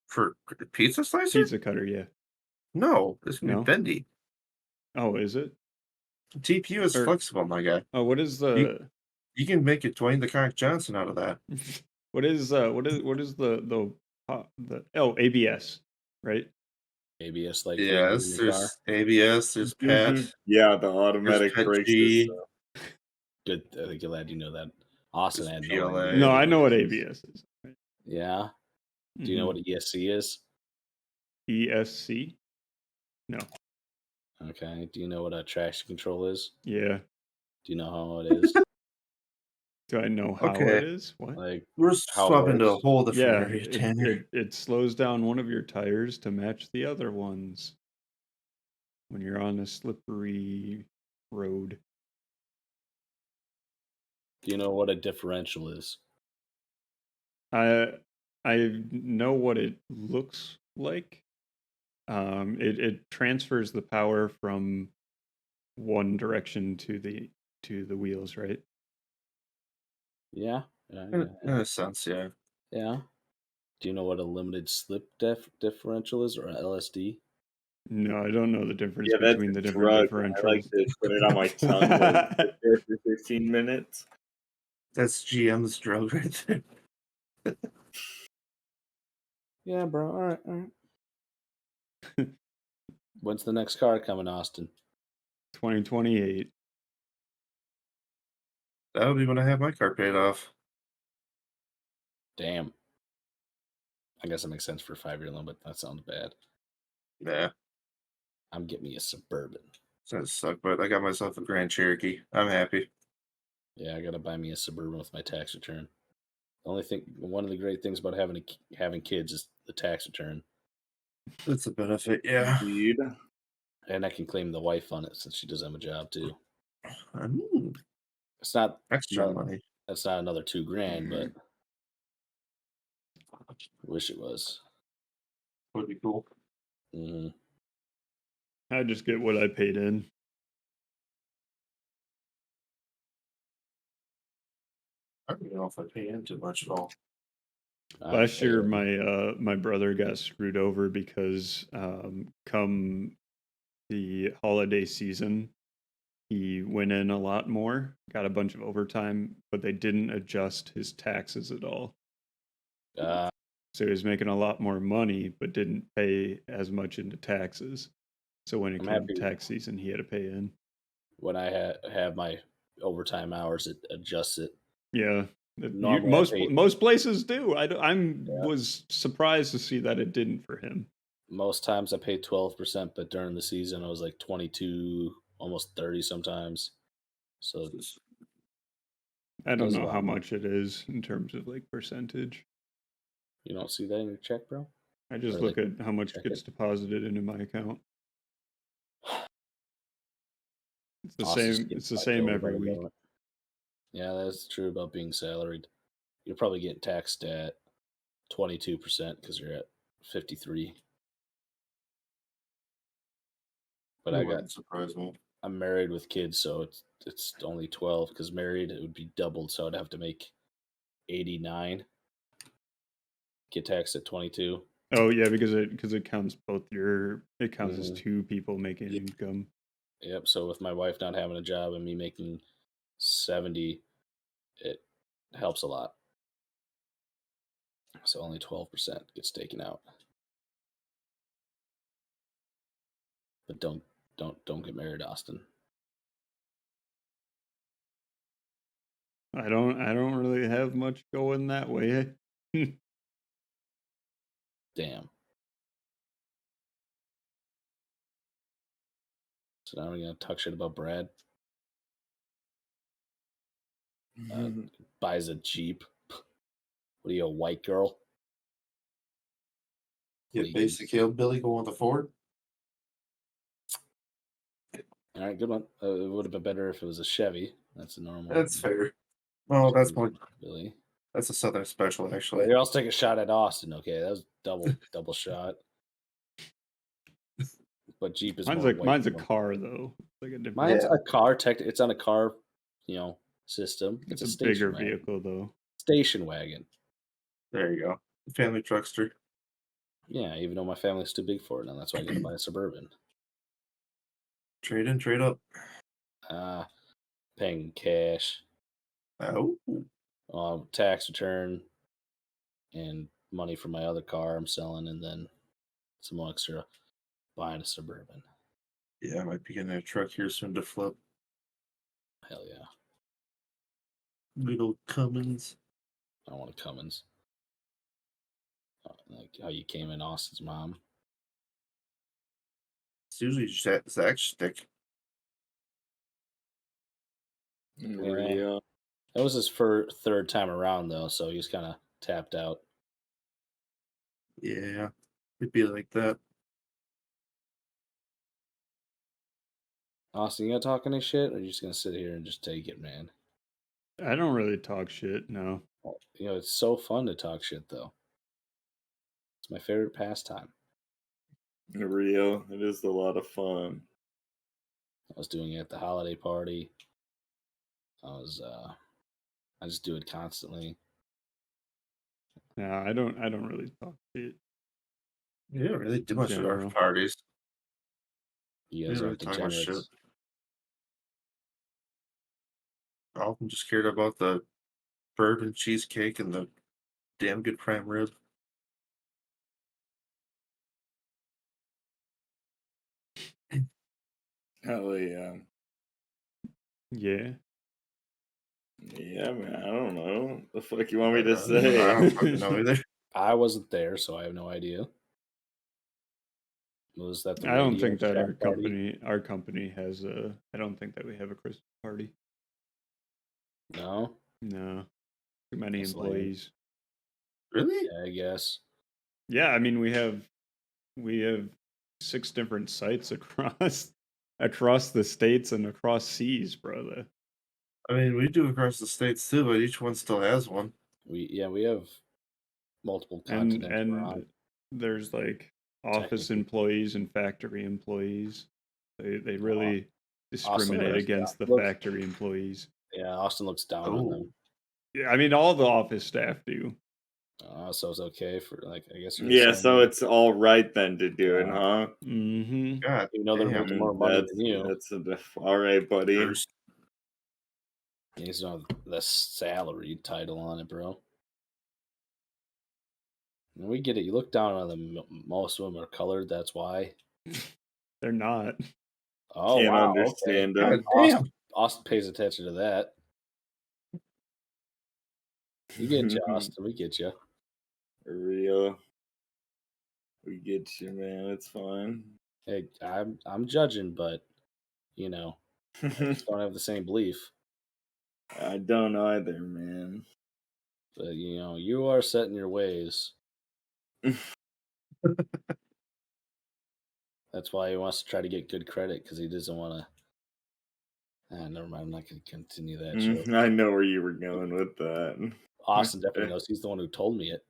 Speaker 4: For pizza slicer?
Speaker 1: Pizza cutter, yeah.
Speaker 4: No, it's gonna
Speaker 1: No?
Speaker 4: be bendy.
Speaker 1: Oh, is it?
Speaker 4: TPU is
Speaker 1: Or-
Speaker 4: flexible, my guy.
Speaker 1: Oh, what is the
Speaker 4: You can make it Dwayne the Cock Johnson out of that.
Speaker 1: what is the ABS, right?
Speaker 3: ABS like
Speaker 4: Yes,
Speaker 3: in your car.
Speaker 4: there's ABS, there's PET,
Speaker 2: Yeah, the
Speaker 4: there's
Speaker 2: automatic
Speaker 4: PET
Speaker 2: brakes.
Speaker 4: G,
Speaker 3: Good. I think glad you know that. Austin
Speaker 4: Just
Speaker 3: had no
Speaker 4: PLA.
Speaker 3: idea.
Speaker 1: No, I know what ABS is.
Speaker 3: Yeah. Do you know what ESC is?
Speaker 1: ESC? No.
Speaker 3: Okay. Do you know what a traction control is?
Speaker 1: Yeah.
Speaker 3: Do you know how it is?
Speaker 1: Do I know how
Speaker 4: Okay.
Speaker 1: it is? What?
Speaker 3: Like
Speaker 4: We're
Speaker 3: how it
Speaker 4: swapping to a
Speaker 3: works?
Speaker 4: whole different
Speaker 1: Yeah,
Speaker 4: area, Tanner.
Speaker 1: it slows down one of your tires to match the other ones when you're on a slippery road.
Speaker 3: Do you know what a differential is?
Speaker 1: I know what it looks like. It transfers the power from one direction to the wheels, right?
Speaker 3: Yeah.
Speaker 4: In a sense, yeah.
Speaker 3: Yeah. Do you know what a limited slip differential is, or a LSD?
Speaker 1: No, I don't know the difference
Speaker 2: Yeah, that's
Speaker 1: between the
Speaker 2: a
Speaker 1: different
Speaker 2: drug. I like
Speaker 1: differentials.
Speaker 2: to put it on my tongue and sit there for 15 minutes.
Speaker 4: That's GM's drug right there.
Speaker 3: Yeah, bro. All right. All right. When's the next car coming, Austin?
Speaker 1: 2028.
Speaker 4: That'll be when I have my car paid off.
Speaker 3: Damn. I guess that makes sense for a 5-year loan, but that sounds bad.
Speaker 4: Yeah,
Speaker 3: I'm getting me a Suburban.
Speaker 4: that suck, but I got myself a Grand Cherokee. I'm happy.
Speaker 3: Yeah, I gotta buy me a Suburban with my tax return. The only thing, one of the great things about having kids is the tax return,
Speaker 4: That's a benefit, yeah.
Speaker 2: Indeed.
Speaker 3: and I can claim the wife on it since she does have a job too.
Speaker 4: Mm,
Speaker 3: It's not
Speaker 4: extra
Speaker 3: no,
Speaker 4: money.
Speaker 3: that's not another $2,000, but I wish it was.
Speaker 4: Would be cool.
Speaker 3: Hmm.
Speaker 1: I just get what I paid in.
Speaker 4: I don't even know if I pay in too much at all.
Speaker 1: Last year, my brother got screwed over because come the holiday season, he went in a lot more, got a bunch of overtime, but they didn't adjust his taxes at all. So he was making a lot more money, but didn't pay as much into taxes. So when it
Speaker 3: I'm
Speaker 1: came
Speaker 3: happy.
Speaker 1: tax season, he had to pay in.
Speaker 3: When I have my overtime hours, it adjusts it.
Speaker 1: Yeah,
Speaker 3: Normally
Speaker 1: most places do. I
Speaker 3: Yeah.
Speaker 1: was surprised to see that it didn't for him.
Speaker 3: Most times I pay 12%, but during the season I was like 22, almost 30 sometimes. So
Speaker 1: I don't
Speaker 3: Goes a
Speaker 1: know
Speaker 3: lot
Speaker 1: how
Speaker 3: more.
Speaker 1: much it is in terms of like percentage.
Speaker 3: you don't see that in your check, bro?
Speaker 1: I just
Speaker 3: Or
Speaker 1: look
Speaker 3: like
Speaker 1: at how much
Speaker 3: check
Speaker 1: gets deposited into my account. It's the
Speaker 3: Austin's
Speaker 1: same.
Speaker 3: getting
Speaker 1: It's the
Speaker 3: fucked
Speaker 1: same
Speaker 3: over by
Speaker 1: every
Speaker 3: the
Speaker 1: week.
Speaker 3: government. Yeah, that's true about being salaried. You're probably getting taxed at 22% because you're at 53. But
Speaker 4: That wouldn't surprise me.
Speaker 3: I'm married with kids, so it's only 12 because married it would be doubled, so I'd have to make 89. Get taxed at 22.
Speaker 1: Oh yeah, because it counts it counts as
Speaker 3: Mhm.
Speaker 1: two people making
Speaker 3: Yeah.
Speaker 1: income.
Speaker 3: Yep. So with my wife not having a job and me making 70, it helps a lot. So only 12% gets taken out. But don't get married, Austin.
Speaker 1: I don't really have much going that way.
Speaker 3: Damn. So now we're gonna talk shit about Brad. Buys a Jeep. What are you, a white girl?
Speaker 4: Yeah,
Speaker 3: What are you,
Speaker 4: basic hillbilly going with the Ford.
Speaker 3: All right, good one. It would have been better if it was a Chevy. That's a normal.
Speaker 4: That's fair. Oh, that's more.
Speaker 3: Billy.
Speaker 4: That's a Southern special, actually.
Speaker 3: Here, I'll take a shot at Austin. Okay, that was double shot. But Jeep is more
Speaker 1: mine's a
Speaker 3: more.
Speaker 1: car though. Like a different.
Speaker 3: Mine's
Speaker 4: Yeah.
Speaker 3: a car. It's on a car, system.
Speaker 1: It's
Speaker 3: a
Speaker 1: a
Speaker 3: station
Speaker 1: bigger
Speaker 3: wagon.
Speaker 1: vehicle though.
Speaker 3: Station wagon.
Speaker 4: There you go. Family truckster.
Speaker 3: Yeah, even though my family's too big for it, and that's why I got to buy a Suburban.
Speaker 4: Trade in, trade up.
Speaker 3: Paying cash,
Speaker 4: Oh,
Speaker 3: tax return, and money for my other car I'm selling, and then some extra buying a Suburban.
Speaker 4: yeah, I might be getting a truck here soon to flip.
Speaker 3: Hell yeah.
Speaker 4: Little Cummins.
Speaker 3: I want a Cummins. Like how you came in Austin's mom.
Speaker 4: It's usually Zach stick.
Speaker 2: Real.
Speaker 3: That was his third time around, though, so he's kind of tapped out.
Speaker 4: Yeah, it'd be like that.
Speaker 3: Austin, you gonna talk any shit, or are you just gonna sit here and just take it, man?
Speaker 1: I don't really talk shit. No.
Speaker 3: Well, it's so fun to talk shit, though. It's my favorite pastime.
Speaker 2: Real. It is a lot of fun.
Speaker 3: I was doing it at the holiday party. I just do it constantly.
Speaker 1: No, I don't really talk shit.
Speaker 4: You don't really do much at our
Speaker 1: General.
Speaker 4: parties.
Speaker 3: You
Speaker 4: We
Speaker 3: guys
Speaker 4: don't
Speaker 3: are
Speaker 4: really talk about shit.
Speaker 3: degenerates.
Speaker 4: I'm just scared about the bourbon cheesecake and the damn good prime rib.
Speaker 2: Hell yeah.
Speaker 1: Yeah.
Speaker 2: Yeah, man. I don't know. The fuck you want me to
Speaker 4: I don't
Speaker 2: say?
Speaker 4: fucking know either.
Speaker 3: I wasn't there, so I have no idea. Was that the
Speaker 1: I don't
Speaker 3: Radio
Speaker 1: think that
Speaker 3: Shack party?
Speaker 1: our company has a. I don't think that we have a Christmas party.
Speaker 3: No?
Speaker 1: No, too many
Speaker 3: That's lame.
Speaker 1: employees.
Speaker 4: Really?
Speaker 3: Yeah, I guess.
Speaker 1: Yeah, I mean we have 6 different sites across the states and across seas, brother.
Speaker 4: I mean, we do across the states too, but each one still has one.
Speaker 3: We have multiple
Speaker 1: And
Speaker 3: continents we're on.
Speaker 1: there's like office
Speaker 3: Technically.
Speaker 1: employees and factory employees. They really discriminate
Speaker 3: looks-
Speaker 1: against the
Speaker 3: looks-
Speaker 1: factory employees.
Speaker 3: Yeah, Austin looks down on them.
Speaker 1: Yeah, I mean all the office staff do.
Speaker 3: So it's okay for, like, I guess you're
Speaker 2: Yeah,
Speaker 3: saying,
Speaker 2: so it's all right then to do it,
Speaker 3: Yeah.
Speaker 2: huh?
Speaker 1: Mm-hmm.
Speaker 4: God,
Speaker 3: you know they're
Speaker 4: damn.
Speaker 3: making more money
Speaker 2: That's
Speaker 3: than you.
Speaker 2: all right, buddy.
Speaker 4: First.
Speaker 3: You just don't have the salary title on it, bro. And we get it. You look down on them. Most of them are colored. That's why.
Speaker 1: They're not.
Speaker 3: Oh,
Speaker 2: Can't
Speaker 3: wow.
Speaker 2: understand
Speaker 3: Okay.
Speaker 2: them.
Speaker 4: God damn.
Speaker 3: Austin pays attention to that. We get you, Austin. We get you.
Speaker 2: Real. We get you, man. It's fine.
Speaker 3: Hey, I'm judging, but you know, I just don't have the same belief.
Speaker 2: I don't either, man.
Speaker 3: But you are set in your ways. That's why he wants to try to get good credit, because he doesn't want to. Never mind. I'm not going to continue that joke.
Speaker 2: I know where you were going with that.
Speaker 3: Austin definitely knows. He's the one who told me it.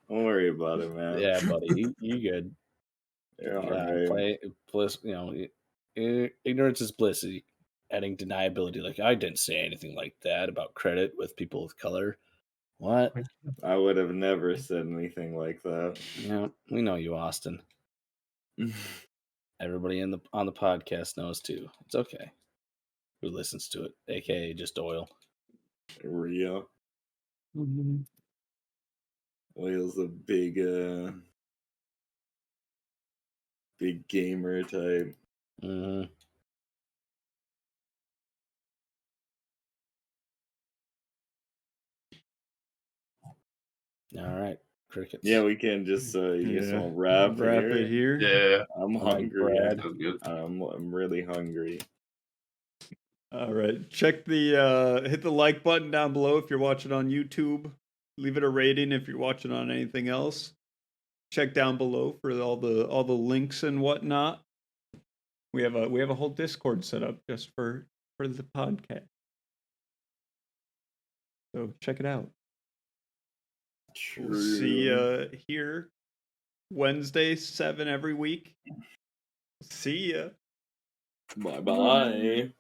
Speaker 2: Don't worry about it, man.
Speaker 3: Yeah, buddy, you good.
Speaker 2: You're all right.
Speaker 3: Bliss. Ignorance is bliss. Adding deniability. Like, I didn't say anything like that about credit with people with color. What?
Speaker 2: I would have never said anything like that.
Speaker 3: Yeah, we know you, Austin. Everybody on the podcast knows too. It's okay. Who listens to it? AKA just Oil.
Speaker 2: Real. Oil's a big gamer type.
Speaker 3: Mm-hmm. All right, crickets.
Speaker 2: Yeah, we can just you just want to wrap
Speaker 1: it here.
Speaker 4: Yeah.
Speaker 2: I'm
Speaker 3: All right,
Speaker 2: hungry.
Speaker 3: Brad.
Speaker 4: That's good.
Speaker 2: I'm really hungry.
Speaker 1: All right, check the hit the like button down below if you're watching on YouTube. Leave it a rating if you're watching on anything else. Check down below for all the links and whatnot. We have a whole Discord set up just for the podcast. So check it out. We'll see you here Wednesday 7 every week. See ya.
Speaker 2: Bye bye.